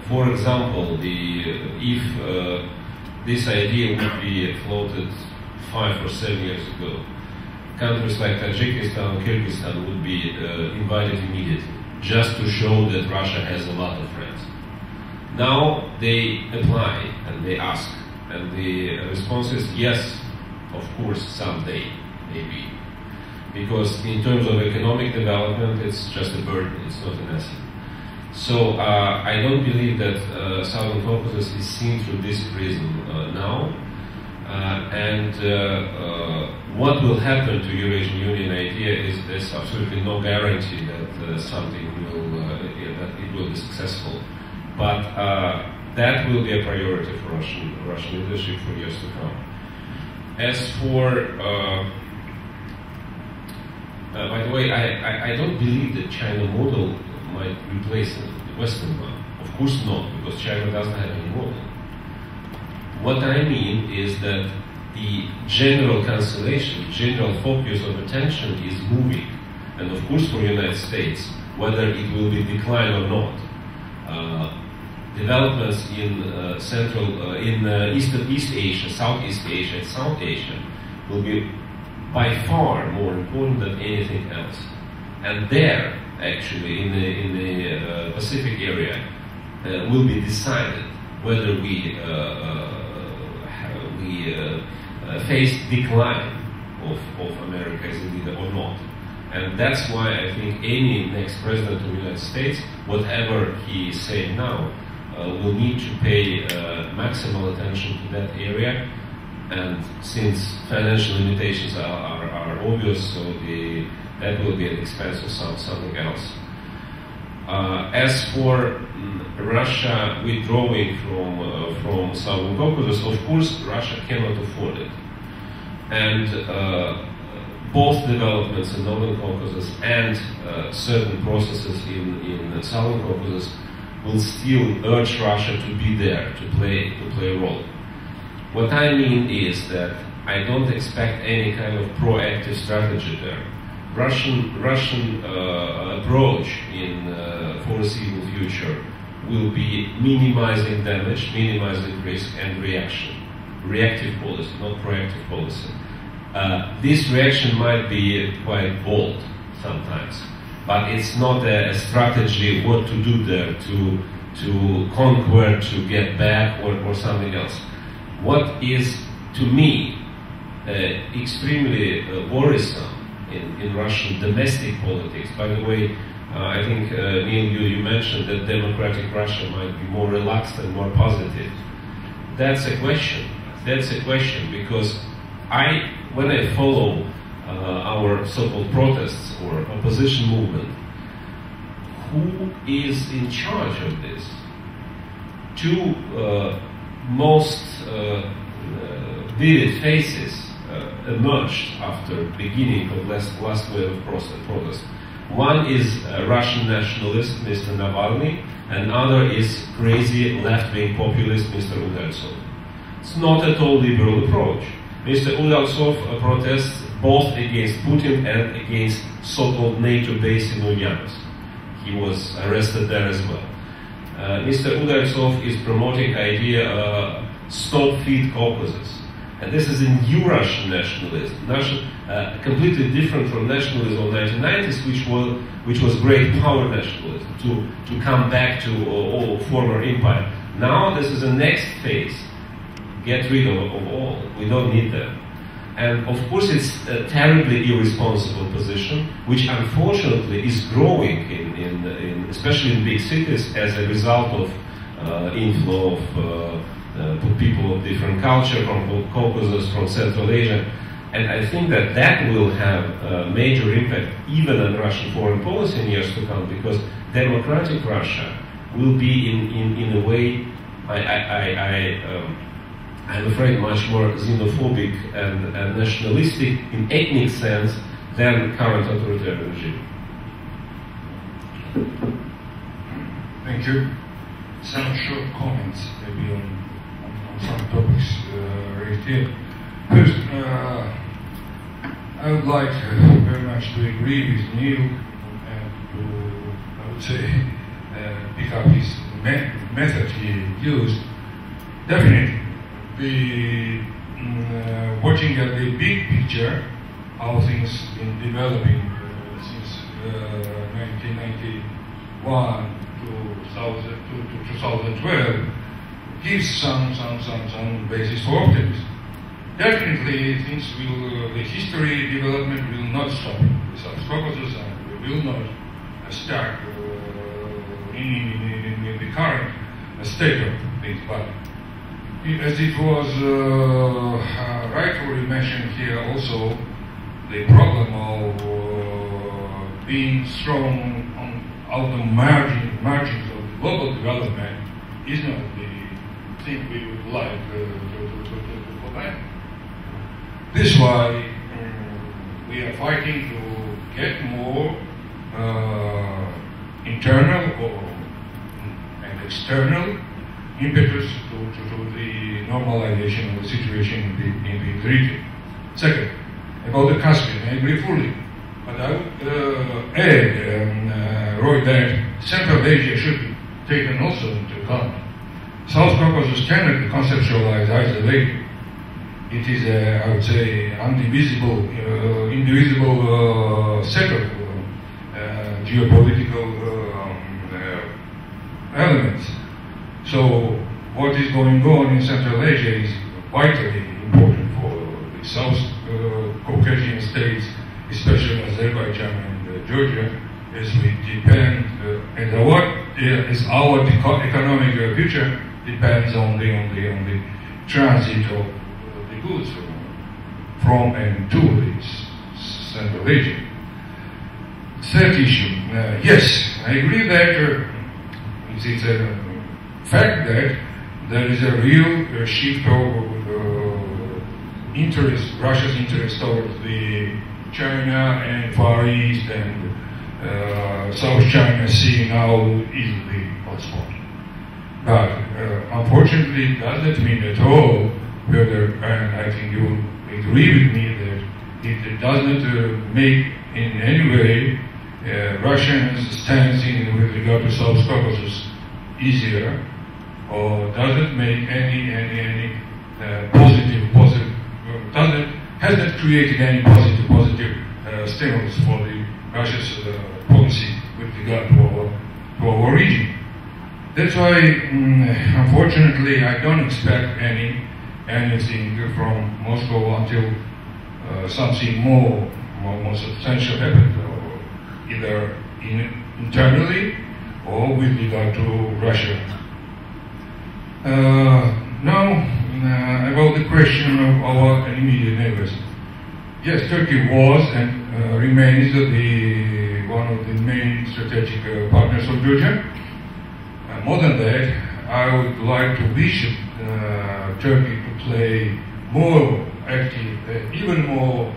For example, if this idea would be floated 5 or 7 years ago, countries like Tajikistan, Kyrgyzstan would be invited immediately, just to show that Russia has a lot of friends. Now they apply and they ask, and the response is yes, of course, someday, maybe. Because in terms of economic development, it's just a burden, it's not an asset. So I don't believe that Southern Caucasus is seen through this prism now. What will happen to Eurasian Union idea is there's absolutely no guarantee that something will that it will be successful. But that will be a priority for Russian leadership for years to come. As for by the way, I don't believe that China model might replace the Western one. Of course not, because China doesn't have any model. What I mean is that the general constellation, general focus of attention is moving. And of course for the United States, whether it will be decline or not, developments in East Asia, Southeast Asia, and South Asia will be by far more important than anything else. And there, actually, in the Pacific area, will be decided whether we face decline of America as a leader or not. And that's why I think any next president of the United States, whatever he is saying now, will need to pay maximal attention to that area. And since financial limitations are obvious, so that will be at the expense of something else. As for Russia withdrawing from Southern Caucasus, of course Russia cannot afford it. And both developments in Northern Caucasus and certain processes in Southern Caucasus will still urge Russia to be there, to play a role. What I mean is that I don't expect any kind of proactive strategy there. Russian approach in foreseeable future will be minimizing damage, minimizing risk, and reactive policy, not proactive policy. This reaction might be quite bold sometimes, but it's not a strategy what to do there to conquer, to get back, or something else. What is, to me, extremely worrisome in Russian domestic politics. By the way, I think, Neil, you mentioned that democratic Russia might be more relaxed and more positive. That's a question. That's a question, because when I follow our so-called protests or opposition movement, who is in charge of this? Two most vivid faces emerged after beginning of last wave of protest. One is Russian nationalist, Mr. Navalny, and other is crazy left-wing populist, Mr. Udaltsov. It's not at all liberal approach. Mr. Udaltsov protests both against Putin and against so-called NATO base in Ulyanovsk. He was arrested there as well. Mr. Udaltsov is promoting the idea stop feed Caucasus. And this is a new Russian nationalism, completely different from nationalism of the 1990s, which was great power nationalism, to come back to all former empire. Now this is the next phase. Get rid of all. We don't need them. And of course it's a terribly irresponsible position, which unfortunately is growing, especially in big cities, as a result of inflow of people of different culture from Caucasus, from Central Asia. And I think that will have a major impact even on Russian foreign policy in years to come, because democratic Russia will be in a way, I'm afraid, much more xenophobic and nationalistic in ethnic sense than current authoritarian regime. Thank you. Some short comments maybe on some topics raised here. First, I would like very much to agree with Neil and to, I would say, pick up his method he used. Definitely, watching at the big picture, how things been developing since 1991 to 2012 gives some basis for optimism. Definitely, the history development will not stop in the South Caucasus, and we will not start in the current state of things. But as it was rightfully mentioned here, also the problem of being strong out the margins of the global development is not the thing we would like to prevent. This is why we are fighting to get more internal and external impetus to the normalization of the situation in the region. Second, about the Caspian, I agree fully. But I would add, Roy, that Central Asia should be taken also into account. South Caucasus cannot be conceptualized isolated. It is, I would say, indivisible set of geopolitical elements. So what is going on in Central Asia is vitally important for the South Caucasian states, especially Azerbaijan and Georgia, as we depend, as our economic future depends on the transit of the goods from and to this Central Asia. Third issue, yes, I agree that it's a fact that there is a real shift of interest, Russia's interest towards the China and Far East and South China Sea now is the hotspot. But unfortunately, it doesn't mean at all whether, and I think you will agree with me that it doesn't make in any way Russians' stance with regard to South Caucasus easier, or doesn't make any hasn't created any positive stimulus for the Russia's policy with regard to our region. That's why, unfortunately, I don't expect anything from Moscow until something more substantial happens, either internally or with regard to Russia. Now, about the question of our immediate neighbors. Yes, Turkey was and remains one of the main strategic partners of Georgia. More than that, I would like to wish Turkey to play more active, even more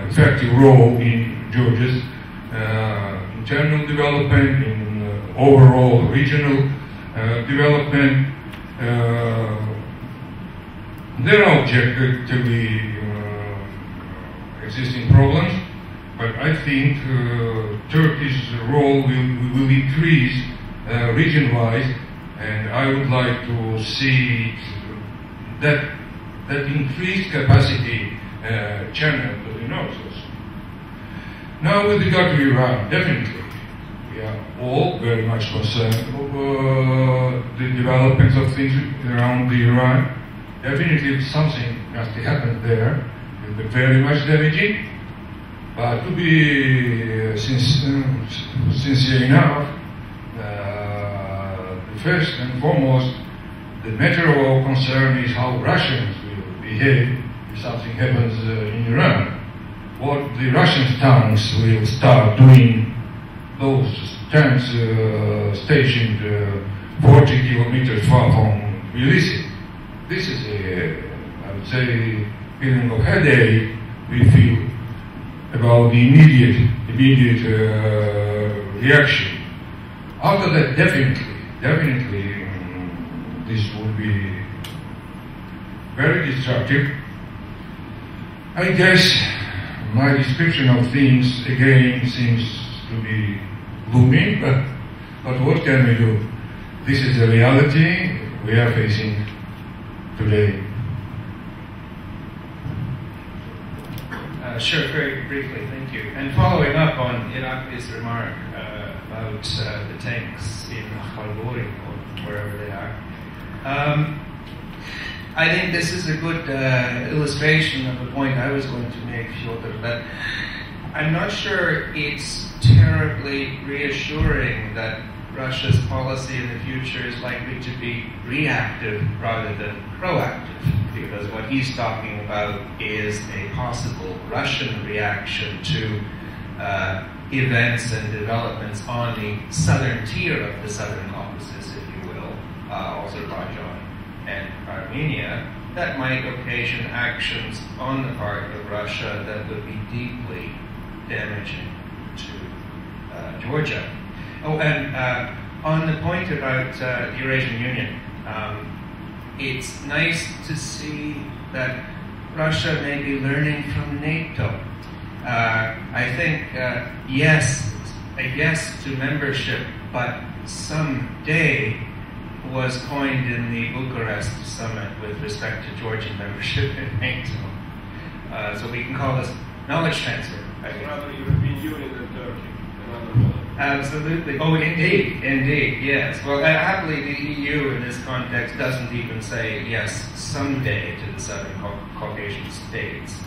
effective role in Georgia's internal development, in overall regional development. There are objectively existing problems, but I think Turkey's role will increase region-wise, and I would like to see that increased capacity channel to the north also. Now, with regard to Iran, definitely, we are all very much concerned over the developments of things around Iran. Definitely, something must happen there. It will be very much damaging. But to be sincere enough, first and foremost, the matter of our concern is how Russians will behave if something happens in Iran. What the Russian tanks will start doing, those tanks stationed 40 kilometers far from Tbilisi. This is I would say, feeling of headache we feel about the immediate reaction. After that, definitely, this would be very destructive. I guess my description of things again seems to be gloomy, but what can we do? This is the reality we are facing today. Sure, very briefly, thank you. And following up on Iraqi's remark about the tanks in Kharbouri or wherever they are, I think this is a good illustration of the point I was going to make, Fyodor, that I'm not sure it's terribly reassuring that Russia's policy in the future is likely to be reactive rather than proactive, because what he's talking about is a possible Russian reaction to events and developments on the southern tier of the Southern Caucasus, if you will, Azerbaijan and Armenia, that might occasion actions on the part of Russia that would be deeply damaging to Georgia. Oh, and on the point about the Eurasian Union, it's nice to see that Russia may be learning from NATO. I think, yes, a yes to membership, but someday was coined in the Bucharest summit with respect to Georgian membership in NATO. So we can call this knowledge transfer. Rather European Union than Turkey. Another model. Absolutely. Oh, indeed, yes. Well, happily, the EU in this context doesn't even say yes someday to the Southern Caucasian states.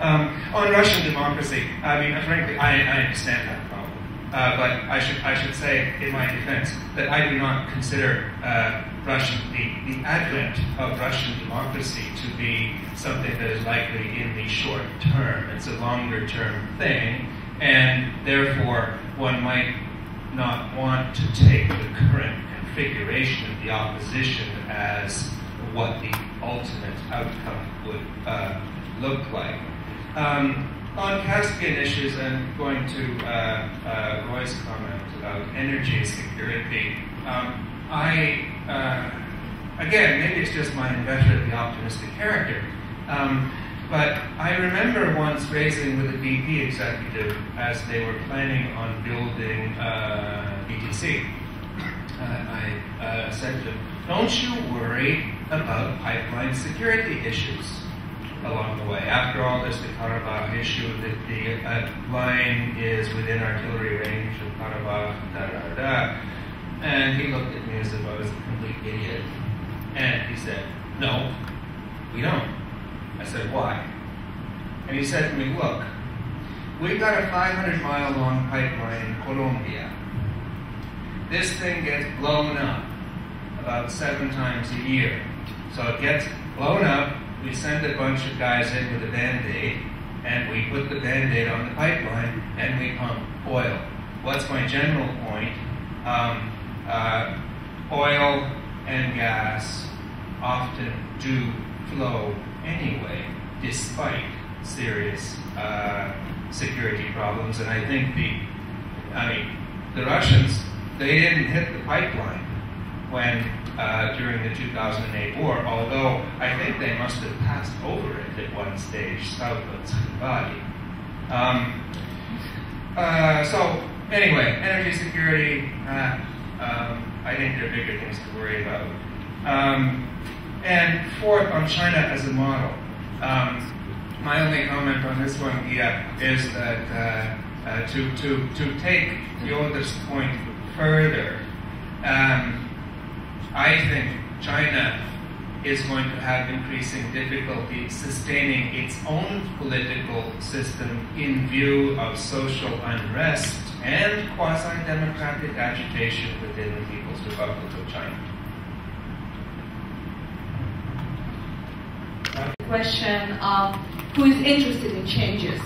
On Russian democracy, I mean, frankly, I understand that problem. But I should say, in my defense, that I do not consider the advent of Russian democracy to be something that is likely in the short term. It's a longer term thing, and therefore one might not want to take the current configuration of the opposition as what the ultimate outcome would look like. On Caspian issues, and going to Roy's comment about energy security, again, maybe it's just my inveterately optimistic character, but I remember once raising with a BP executive as they were planning on building BTC. I said to them, don't you worry about pipeline security issues along the way. After all, there's the Karabakh issue, that the line is within artillery range of Karabakh, da-da-da. And he looked at me as if I was a complete idiot. And he said, no, we don't. I said, why? And he said to me, look, we've got a 500-mile long pipeline in Colombia. This thing gets blown up about 7 times a year. So it gets blown up, we send a bunch of guys in with a Band-Aid, and we put the Band-Aid on the pipeline, and we pump oil. What's my general point? Oil and gas often do flow anyway, despite serious security problems. And I think the Russians, they didn't hit the pipeline when during the 2008 war, although I think they must have passed over it at one stage south of Tskhinvali. So anyway, energy security, I think there are bigger things to worry about. And fourth, on China as a model. My only comment on this one is that to take Yoda's point further, I think China is going to have increasing difficulty sustaining its own political system in view of social unrest and quasi-democratic agitation within the People's Republic of China. Question of who is interested in changes.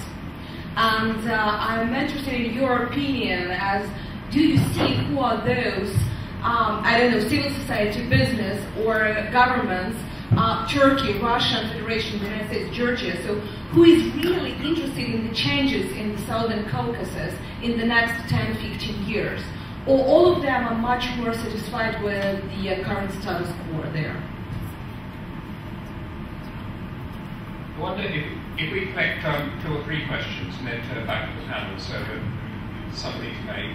And I'm interested in your opinion as, do you see who are those, I don't know, civil society, business, or governments, Turkey, Russia, Federation, the United States, Georgia, so who is really interested in the changes in the Southern Caucasus in the next 10, 15 years? Or all of them are much more satisfied with the current status quo there? I wonder if we collect 2 or 3 questions and then turn back to the panel so that some of these may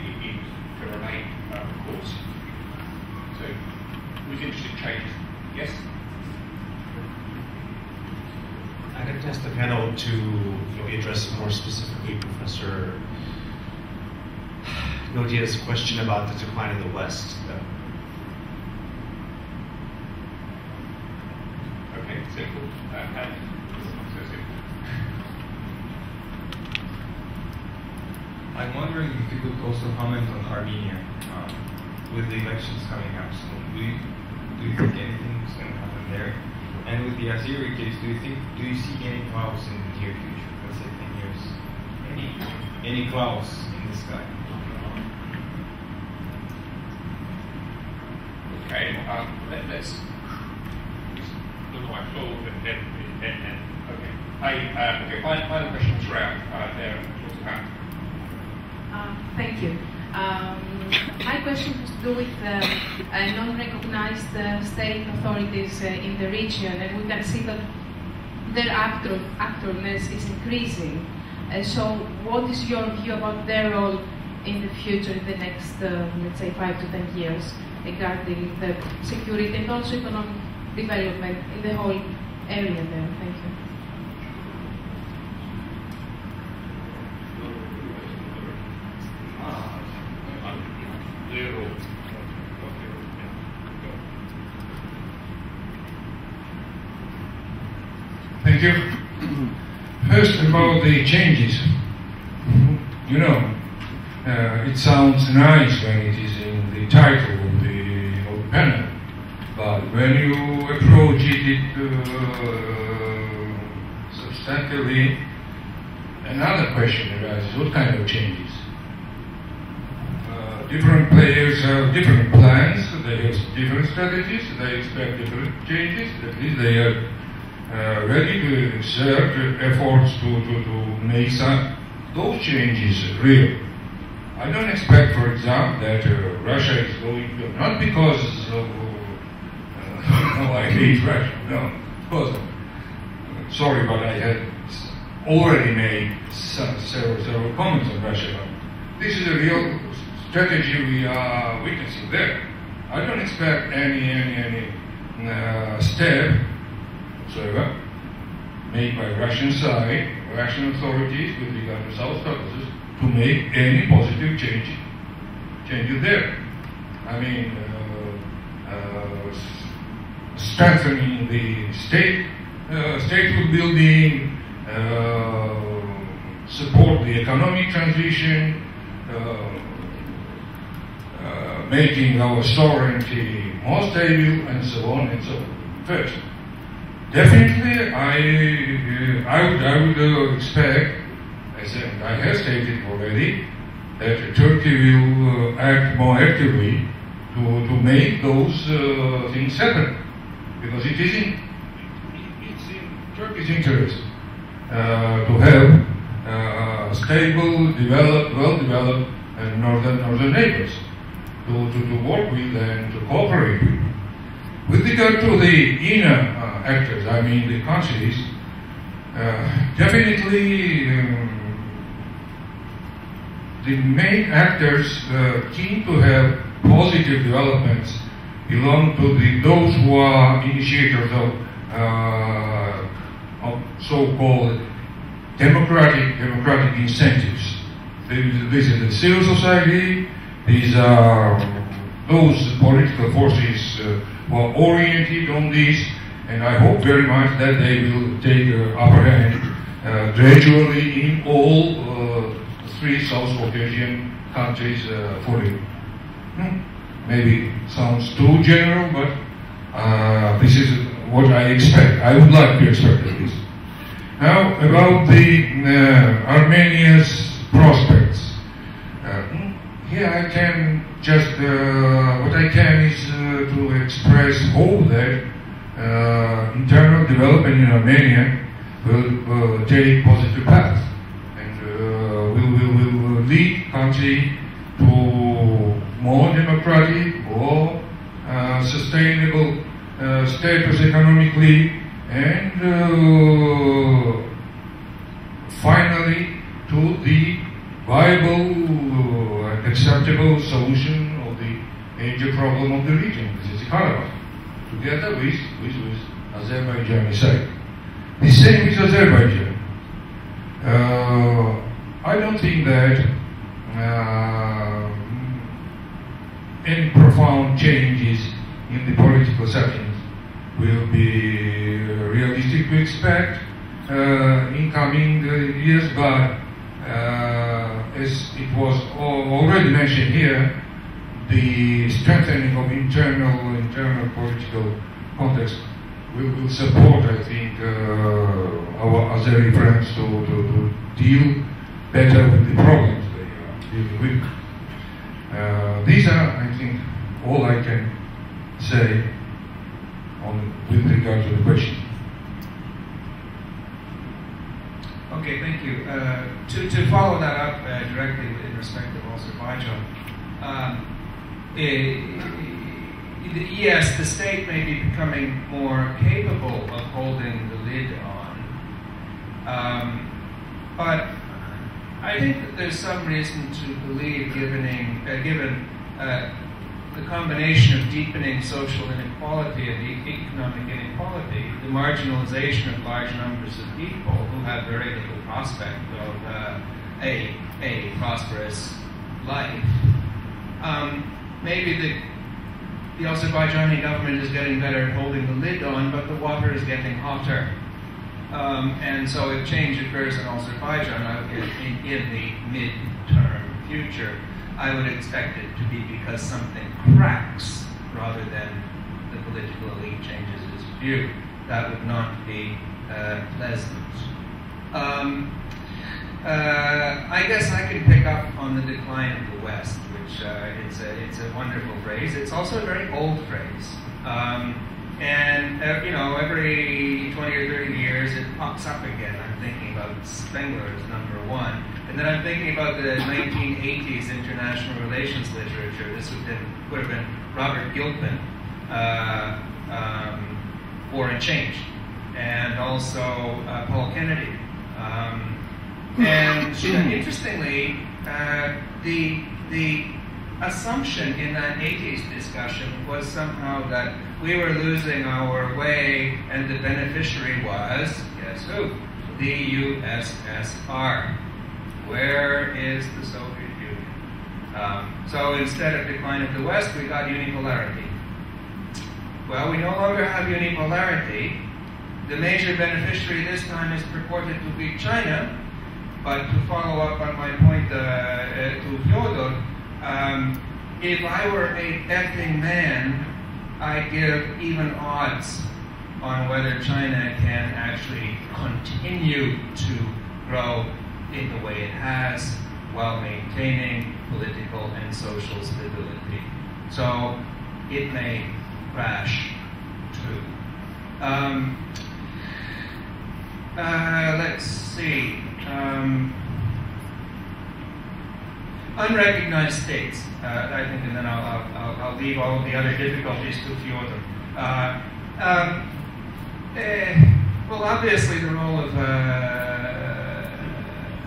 relate, of course. So, who's interested in changes? Yes? I'd like to ask the panel to address more specifically Professor Nodia's question about the decline of the West. Okay, simple. I'm wondering if you could also comment on Armenia with the elections coming up soon. Do you think anything's going to happen there? And with the Azeri case, do you see any clouds in the near future? Let's say 10 years. Any clouds in the sky? Okay, let's. Okay, final questions around there. Thank you. My question has to do with non-recognized state authorities in the region, and we can see that their actorness is increasing. So what is your view about their role in the future, in the next, let's say, 5 to 10 years, regarding the security and also economic development in the whole area there? Thank you. Thank you. First, about the changes. You know, it sounds nice when it is in the title of the panel, but when you approach it substantially, another question arises: what kind of changes? Different players have different plans, they have different strategies, they expect different changes, at least they are ready to exert efforts to make those changes real. I don't expect, for example, that Russia is going to, not because of, I hate Russia, no, because, sorry, but I had already made several comments on Russia. This is a real strategy we are witnessing there. I don't expect any step whatsoever made by Russian side, Russian authorities with regard to South Caucasus to make any positive changes there. I mean, strengthening the stateful building, support the economic transition, making our sovereignty more stable, and so on and so forth. First, definitely, I would expect, as I have stated already, that Turkey will act more actively to make those things happen, because it's in Turkey's interest to have stable, well-developed northern neighbors to work with and to cooperate with. With regard to the inner actors, I mean the countries, definitely the main actors keen to have positive developments belong to those who are initiators of so-called democratic incentives. This is the civil society. These are those political forces who are oriented on this, and I hope very much that they will take upper hand gradually in all three South Caucasian countries fully. Maybe sounds too general, but this is what I expect. I would like to expect this. Now, about the Armenia's prospects. Here I can just, what I can is to express hope that internal development in Armenia will take positive path and will lead country to more democratic, more sustainable status economically, and finally to the viable and acceptable solution of the major problem of the region, which is Karabakh, together with Azerbaijani side. The same with Azerbaijan. I don't think that any profound changes in the political settings will be realistic to expect in coming years, but as it was already mentioned here, the strengthening of internal political context will support, I think, our Azeri friends to deal better with the problems they are dealing with. These are, I think, all I can say with regard to the question. Okay, thank you. To follow that up directly in respect of Azerbaijan, yes, the state may be becoming more capable of holding the lid on, but I think that there's some reason to believe, given the combination of deepening social inequality and economic inequality, the marginalization of large numbers of people who have very little prospect of a prosperous life. Maybe the Azerbaijani government is getting better at holding the lid on, but the water is getting hotter. And so if change occurs in Azerbaijan in the mid-term future, I would expect it to be because something cracks rather than the political elite changes its view. That would not be pleasant. I guess I can pick up on the decline of the West, which it's a wonderful phrase. It's also a very old phrase. Every 20 or 30 years it pops up again. I'm thinking about Spengler as number one. And then I'm thinking about the 1980s international relations literature. This would have been Robert Gilpin, War and Change, and also Paul Kennedy. Interestingly, the assumption in that 80s discussion was somehow that we were losing our way, and the beneficiary was, guess who? The USSR. Where is the Soviet Union? So instead of decline of the West, we got unipolarity. Well, we no longer have unipolarity. The major beneficiary this time is purported to be China. But to follow up on my point to Fyodor, if I were a betting man, I'd give even odds on whether China can actually continue to grow in the way it has while maintaining political and social stability. So it may crash too. Let's see. Unrecognized states, I think, and then I'll leave all of the other difficulties to Fyodor. Well, obviously, the role of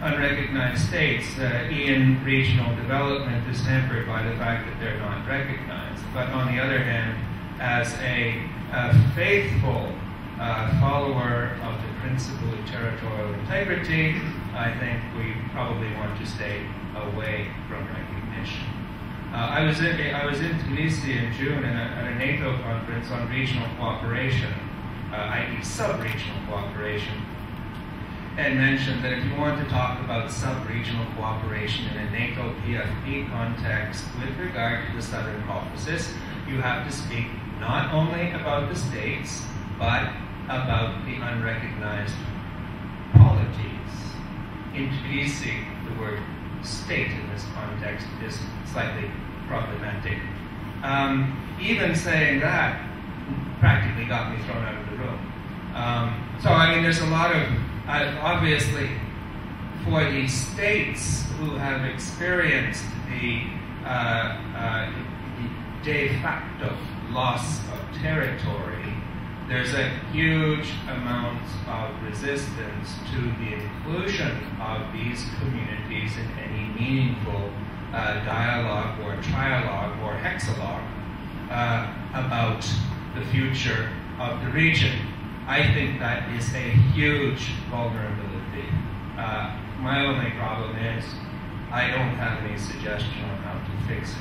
unrecognized states in regional development is hampered by the fact that they're not recognized. But on the other hand, as a faithful follower of the principle of territorial integrity, I think we probably want to stay away from recognition. I was in Tbilisi in June at a NATO conference on regional cooperation, i.e. sub-regional cooperation, and mentioned that if you want to talk about sub-regional cooperation in a NATO PFP context with regard to the Southern Caucasus, you have to speak not only about the states, but about the unrecognized polities. In Tbilisi, the word state in this context is slightly problematic. Even saying that practically got me thrown out of the room. So, I mean, there's a lot of, obviously, for the states who have experienced the de facto loss of territory, there's a huge amount of resistance to the inclusion of these communities in any meaningful dialogue or trialogue or hexalogue about the future of the region. I think that is a huge vulnerability. My only problem is I don't have any suggestion on how to fix it.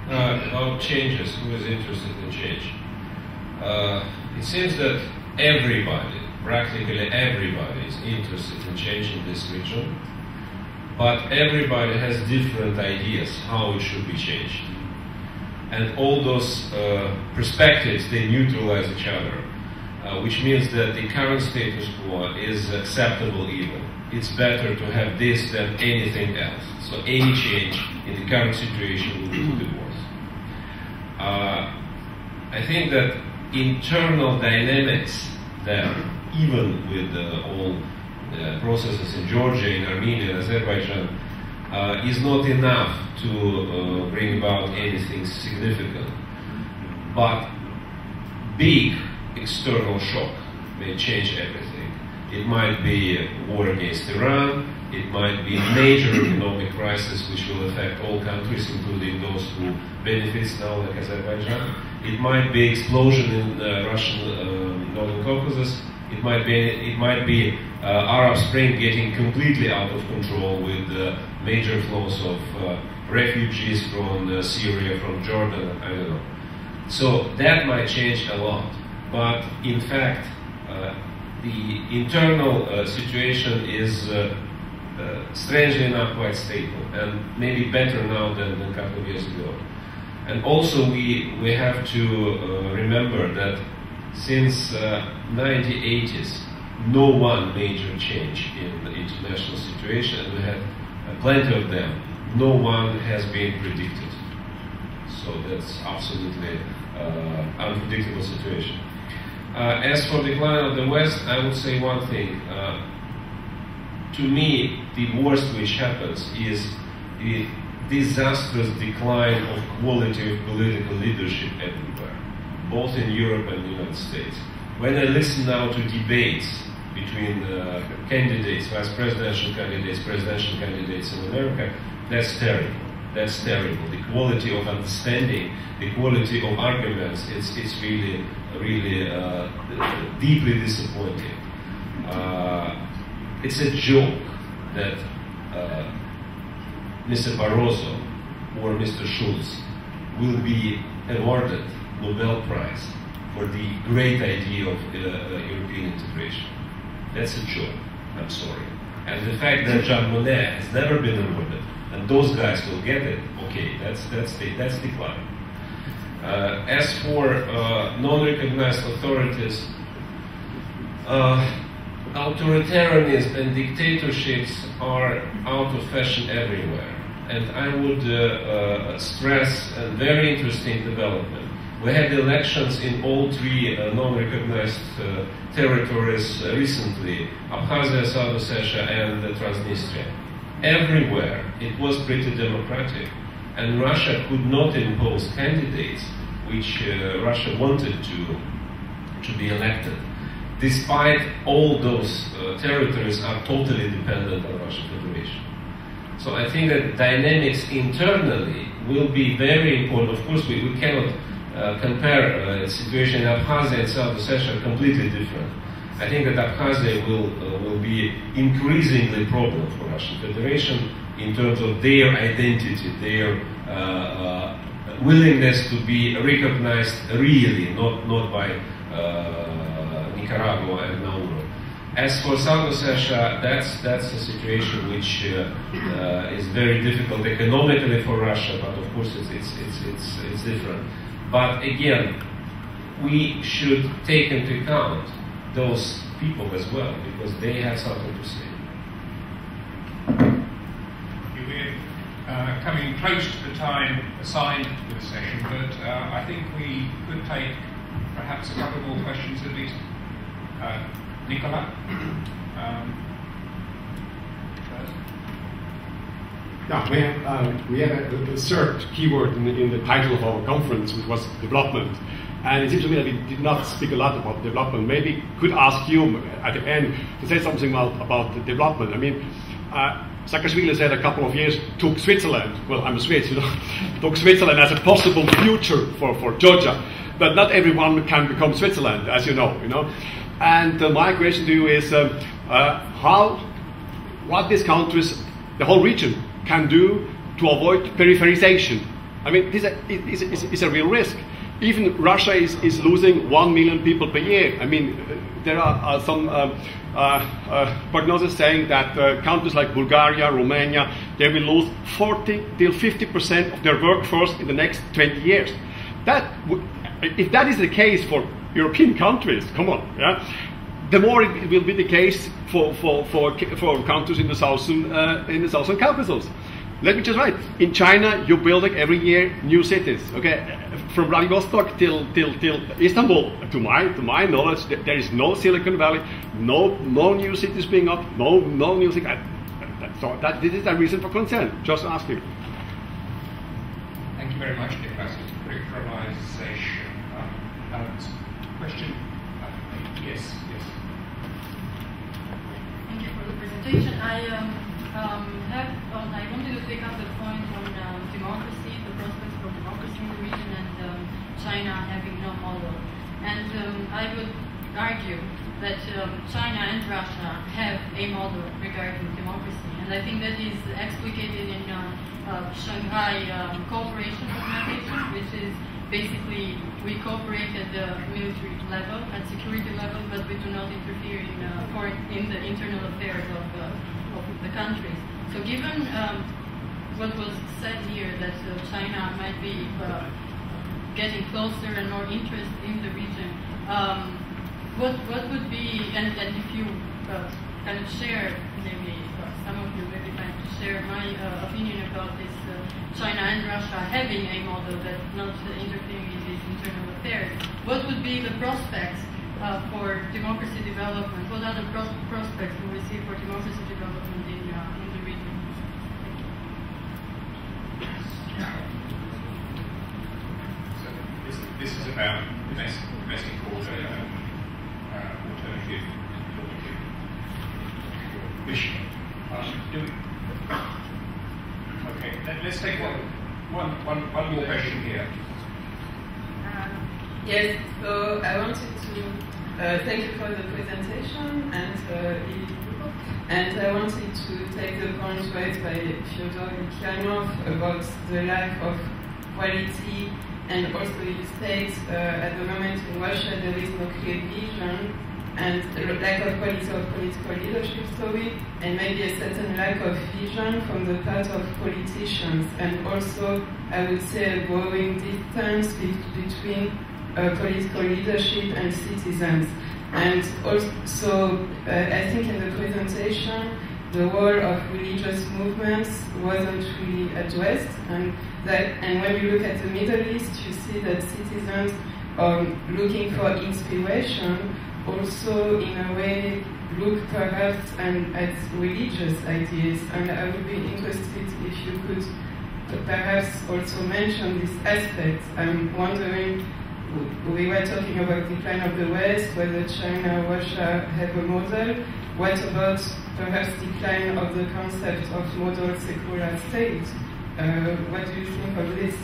About changes, who is interested in change? It seems that everybody, practically everybody, is interested in changing this region, but everybody has different ideas how it should be changed. And all those perspectives, they neutralize each other, which means that the current status quo is acceptable even. It's better to have this than anything else. So any change in the current situation will be for the worse. I think that internal dynamics there, even with all processes in Georgia, in Armenia, and Azerbaijan, is not enough to bring about anything significant. But big external shock may change everything. It might be a war against Iran, it might be a major economic crisis which will affect all countries, including those who benefit now, like Azerbaijan. It might be explosion in Russian Northern Caucasus. It might be Arab Spring getting completely out of control with major flows of refugees from Syria, from Jordan, I don't know. So that might change a lot. But in fact, the internal situation is strangely enough quite stable, and maybe better now than a couple of years ago. And also we have to remember that since 1980s, no one major change in the international situation, and we had plenty of them. No one has been predicted. So that's absolutely unpredictable situation. As for the decline of the West, I would say one thing. To me, the worst which happens is the disastrous decline of quality of political leadership everywhere, both in Europe and the United States. When I listen now to debates between candidates, vice presidential candidates in America, that's terrible. That's terrible. The quality of understanding, the quality of arguments, it's really deeply disappointing. It's a joke that Mr. Barroso or Mr. Schulz will be awarded Nobel Prize for the great idea of European integration. That's a joke. I'm sorry. And the fact that Jean Monnet has never been awarded, and those guys will get it, okay, that's decline. As for non-recognized authorities, authoritarianism and dictatorships are out of fashion everywhere. And I would stress a very interesting development. We had elections in all three non-recognized territories recently, Abkhazia, South Ossetia, and Transnistria. Everywhere it was pretty democratic, and Russia could not impose candidates which Russia wanted to be elected, despite all those territories are totally dependent on Russian Federation. So I think that dynamics internally will be very important. Of course, we cannot compare the situation in Abkhazia and South Ossetia, completely different. I think that Abkhazia will be increasingly a problem for Russian Federation in terms of their identity, their willingness to be recognized really, not by Nicaragua and Nauru. As for South Ossetia, that's a situation which is very difficult economically for Russia, but of course it's different. But again, we should take into account those people as well, because they have something to say. We're coming close to the time assigned for the session, but I think we could take perhaps a couple more questions at least. Nicola? Yeah, we have a third keyword in the title of our conference, which was development. And it seems to me that we did not speak a lot about development. Maybe could ask you at the end to say something about the development. I mean, Saakashvili said a couple of years took Switzerland. Well, I'm a Swiss, took Switzerland as a possible future for Georgia. But not everyone can become Switzerland, as you know. And my question to you is what these countries, the whole region, can do to avoid peripherization. I mean, this is a real risk. Even Russia is losing 1 million people per year. I mean, there are some prognosis saying that countries like Bulgaria, Romania, they will lose 40 till 50% of their workforce in the next 20 years. If that is the case for European countries, come on, yeah, the more it will be the case for countries in the Southern Caucasus. Let me just write. In China, you're building every year new cities. Okay, from Vladivostok till Istanbul. To my knowledge, there is no Silicon Valley, no new cities being up, no new thing. So this is a reason for concern. Just asking. Thank you very much, Nicholas. Peripheralization. Question? Yes. Thank you for the presentation. I wanted to take up the point on democracy, the prospects for democracy in the region, and China having no model. And I would argue that China and Russia have a model regarding democracy, and I think that is explicated in Shanghai Cooperation Organization, which is basically we cooperate at the military level, at security level, but we do not interfere in the internal affairs of the countries. So given what was said here, that China might be getting closer and more interest in the region, what would be, and if you kind of share, maybe some of you maybe kind of share my opinion about this China and Russia having a model that not interfering in these internal affairs, what would be the prospects for democracy development? What are the prospects do we see for democracy development in the region? So this is about domestic alternative vision. Okay, let's take one more question here. Yes, so I wanted to thank you for the presentation, and I wanted to take the point raised by Fyodor Lukyanov about the lack of quality, and also you state at the moment in Russia there is no clear vision and lack of quality of political leadership story, and maybe a certain lack of vision from the part of politicians, and also I would say a growing distance between political leadership and citizens. And also, I think in the presentation, the role of religious movements wasn't really addressed, and when you look at the Middle East, you see that citizens are looking for inspiration, also in a way look perhaps at religious ideas, and I would be interested if you could perhaps also mention this aspect. I'm wondering, we were talking about decline of the West, whether China, Russia have a model. What about perhaps decline of the concept of model secular state? What do you think of this?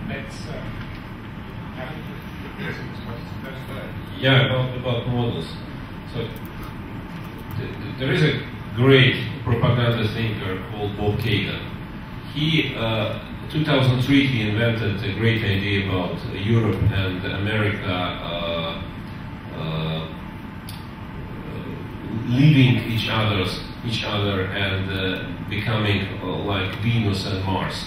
Thank you. Yeah, about models. So there is a great propaganda thinker called Bob Kagan. He, 2003, he invented a great idea about Europe and America leaving each other and becoming like Venus and Mars.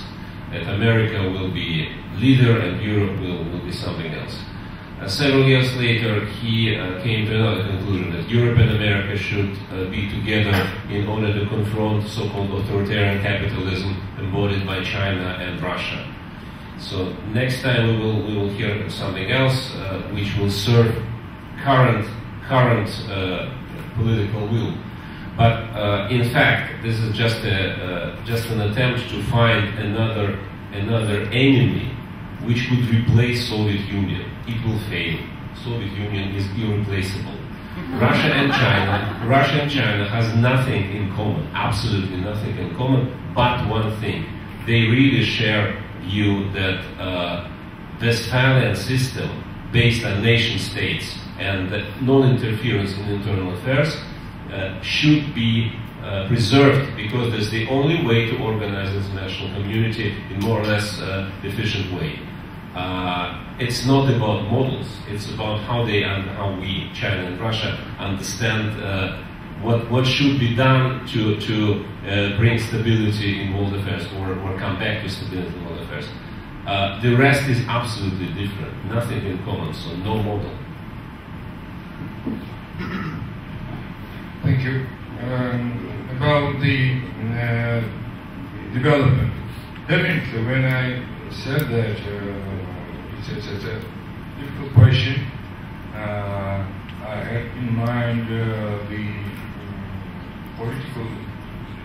That America will be leader and Europe will be something else. Several years later, he came to another conclusion that Europe and America should be together in order to confront so-called authoritarian capitalism embodied by China and Russia. So next time we will hear something else which will serve current political will. But in fact, this is just an attempt to find another enemy which could replace Soviet Union. It will fail. Soviet Union is irreplaceable. Russia and China has nothing in common, absolutely nothing in common, but one thing. They really share view that Westphalian system based on nation states and non-interference in internal affairs should be preserved, because that's the only way to organize the international community in more or less efficient way. It's not about models, it's about how they and how we, China and Russia, understand what should be done to bring stability in world affairs or come back to stability in world affairs. The rest is absolutely different, nothing in common, so no model. Thank you. About the development, definitely when I said that it's a difficult question, I had in mind the political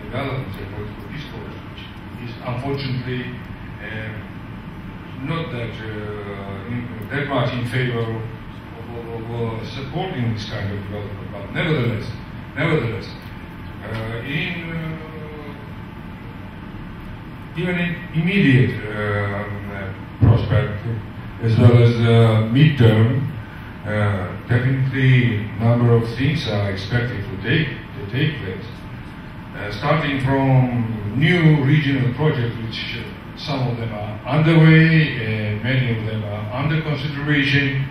development, the political discourse, which is unfortunately not that much in favor of supporting this kind of development, but nevertheless, even in immediate prospect as well as midterm, definitely a number of things are expected to take place. Starting from new regional projects, which some of them are underway, many of them are under consideration.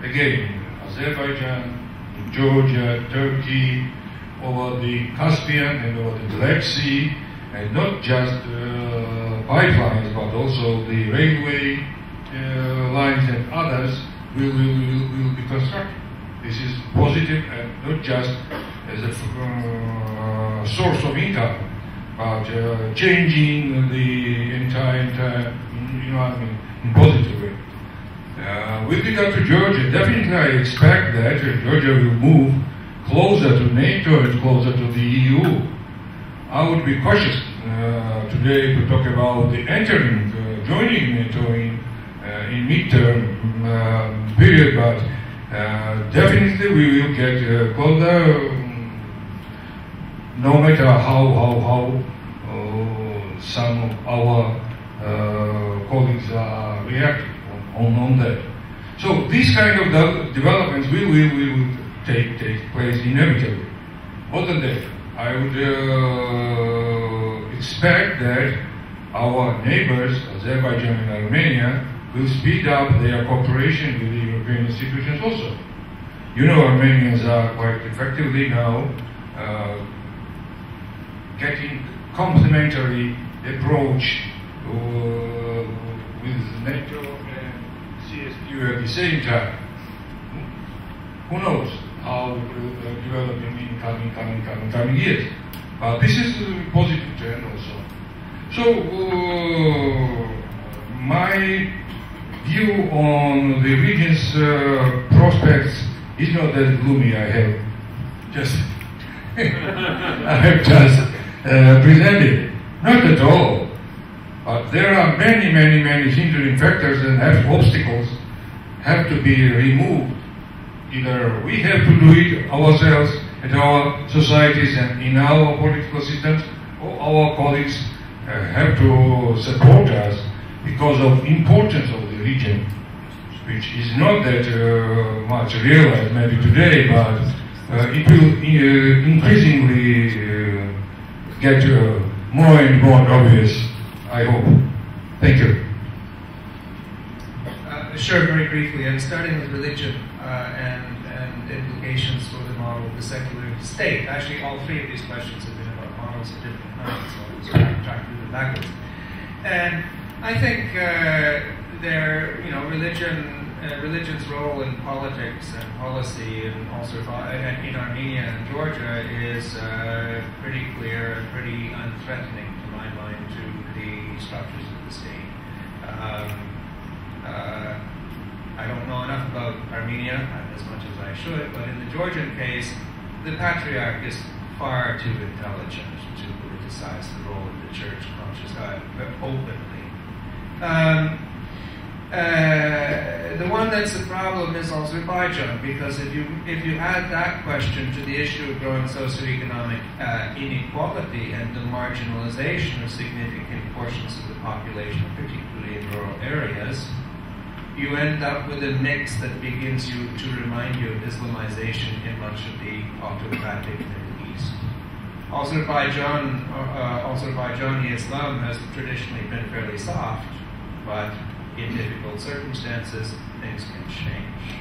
Again, Azerbaijan, Georgia, Turkey, over the Caspian and over the Black Sea, and not just pipelines, but also the railway lines and others will be constructed. This is positive, and not just as a source of income, but changing the entire in positive way. With regard to Georgia, definitely I expect that Georgia will move closer to NATO and closer to the EU. I would be cautious today to talk about the joining NATO in midterm period, but definitely we will get closer, no matter how some of our colleagues are reacting on that. So these kind of developments will take place inevitably. More than that, I would expect that our neighbors, Azerbaijan and Armenia, will speed up their cooperation with the European institutions also. You know, Armenians are quite effectively now getting complementary approach with NATO and CSTU at the same time. Who knows? how it will develop in coming years. This is a positive trend also. So my view on the region's prospects is not that gloomy. I have just presented, not at all. But there are many hindering factors and obstacles have to be removed. Either we have to do it ourselves at our societies and in our political systems, or our colleagues have to support us because of importance of the region, which is not that much realized maybe today, but it will increasingly get more and more obvious, I hope. Thank you. Sure, very briefly. I'm starting with religion and implications for the model of the secular state. Actually, all three of these questions have been about models of different kinds, so I was trying to do them backwards. And I think religion's role in politics and policy, and also in Armenia and Georgia, is pretty clear and pretty unthreatening to my mind to the structures of the state. I don't know enough about Armenia, as much as I should, but in the Georgian case, the patriarch is far too intelligent to politicize the role of the church openly. The one that's a problem is Azerbaijan, because if you add that question to the issue of growing socioeconomic inequality and the marginalization of significant portions of the population, particularly in rural areas, you end up with a mix that begins to remind you of Islamization in much of the autocratic Middle East. Azerbaijani Islam has traditionally been fairly soft, but in difficult circumstances, things can change.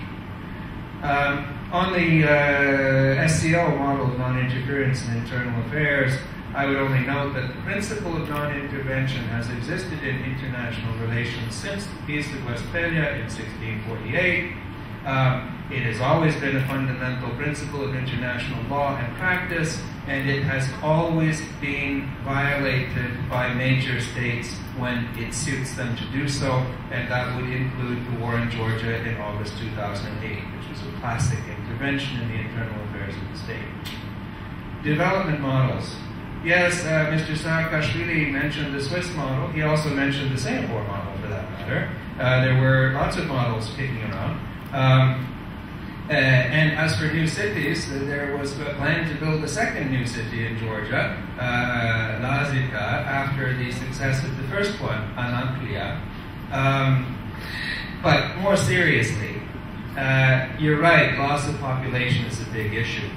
On the SCL model of non-interference in internal affairs, I would only note that the principle of non-intervention has existed in international relations since the Peace of Westphalia in 1648. It has always been a fundamental principle of international law and practice, and it has always been violated by major states when it suits them to do so, and that would include the war in Georgia in August 2008, which was a classic intervention in the internal affairs of the state. Development models. Yes, Mr. Saakashvili mentioned the Swiss model. He also mentioned the Singapore model, for that matter. There were lots of models kicking around. And as for new cities, there was a plan to build a second new city in Georgia, Lazika, after the success of the first one, Anaklia. But more seriously, you're right, loss of population is a big issue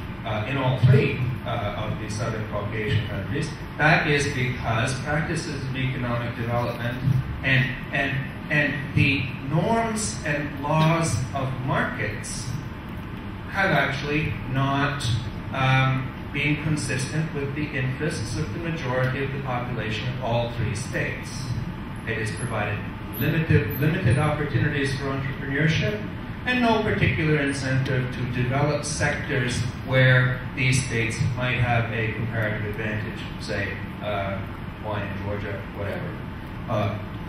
in all three of the Southern Caucasus countries. That is because practices of economic development and the norms and laws of markets have actually not been consistent with the interests of the majority of the population of all three states. It has provided limited opportunities for entrepreneurship and no particular incentive to develop sectors where these states might have a comparative advantage, say wine in Georgia, whatever,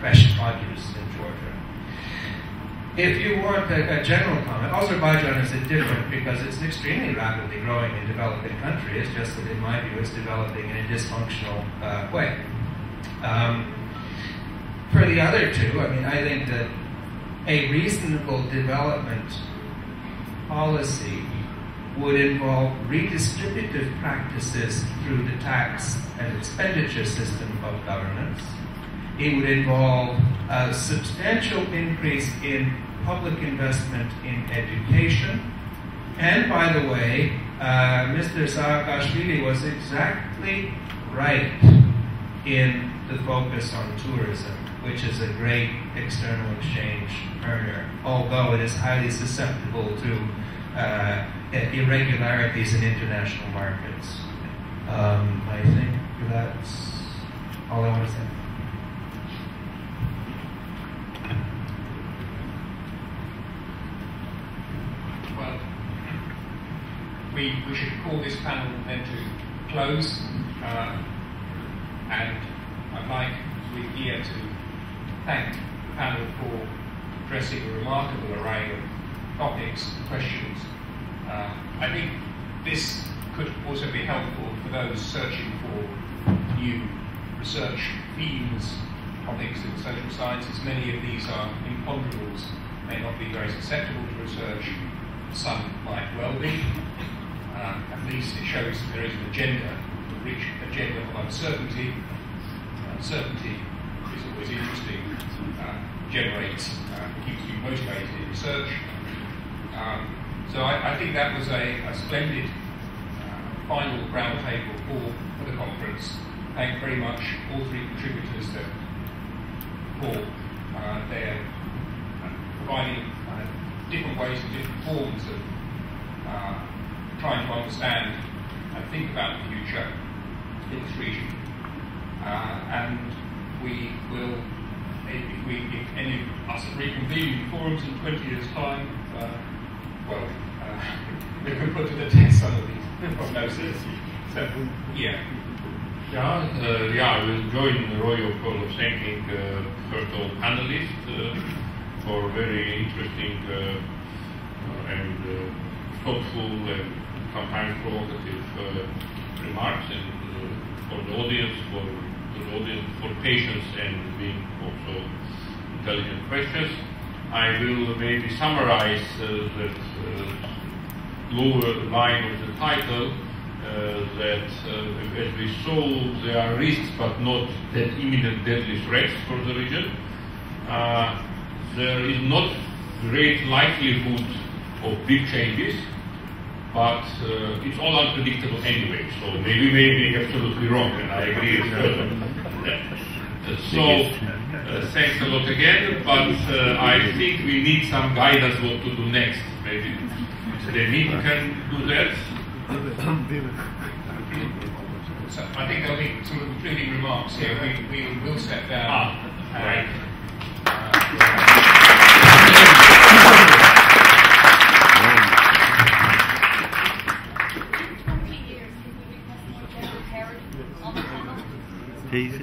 fresh produce in Georgia. If you want a general comment, Azerbaijan is different because it's an extremely rapidly growing and developing country. It's just that, in my view, it's developing in a dysfunctional way. For the other two, I think that a reasonable development policy would involve redistributive practices through the tax and expenditure system of governments. It would involve a substantial increase in public investment in education. And by the way, Mr. Saakashvili was exactly right in the focus on tourism, which is a great external exchange earner, although it is highly susceptible to irregularities in international markets. I think that's all I want to say. we should call this panel then to close, and I'd like with here to thank the panel for addressing a remarkable array of topics and questions. I think this could also be helpful for those searching for new research themes, topics in social sciences. Many of these are imponderables, may not be very susceptible to research. Some might well be. At least it shows that there is an agenda, a rich agenda of uncertainty. Uncertainty is always interesting, generates, keeps you motivated in research. So I think that was a splendid final roundtable for the conference. Thank very much all three contributors for their providing different ways and different forms of trying to understand and think about the future in this region. And we will, if any of us reconvene in forums in 20 years' time, we can put to the test some of these prognoses. So, yeah. I will join Roy of thanking first all panelists for very interesting and thoughtful and sometimes provocative remarks, and for the audience, for patience and being also intelligent questions. I will maybe summarize that lower line of the title, that as we saw, there are risks but not that imminent deadly threats for the region. There is not great likelihood of big changes, but it's all unpredictable anyway, so maybe we may be absolutely wrong, and I agree with that. So, thanks a lot again, but I think we need some guidance what to do next. Maybe Denis can do that. So I think there'll be some concluding remarks here. We will step down. Right. Yes.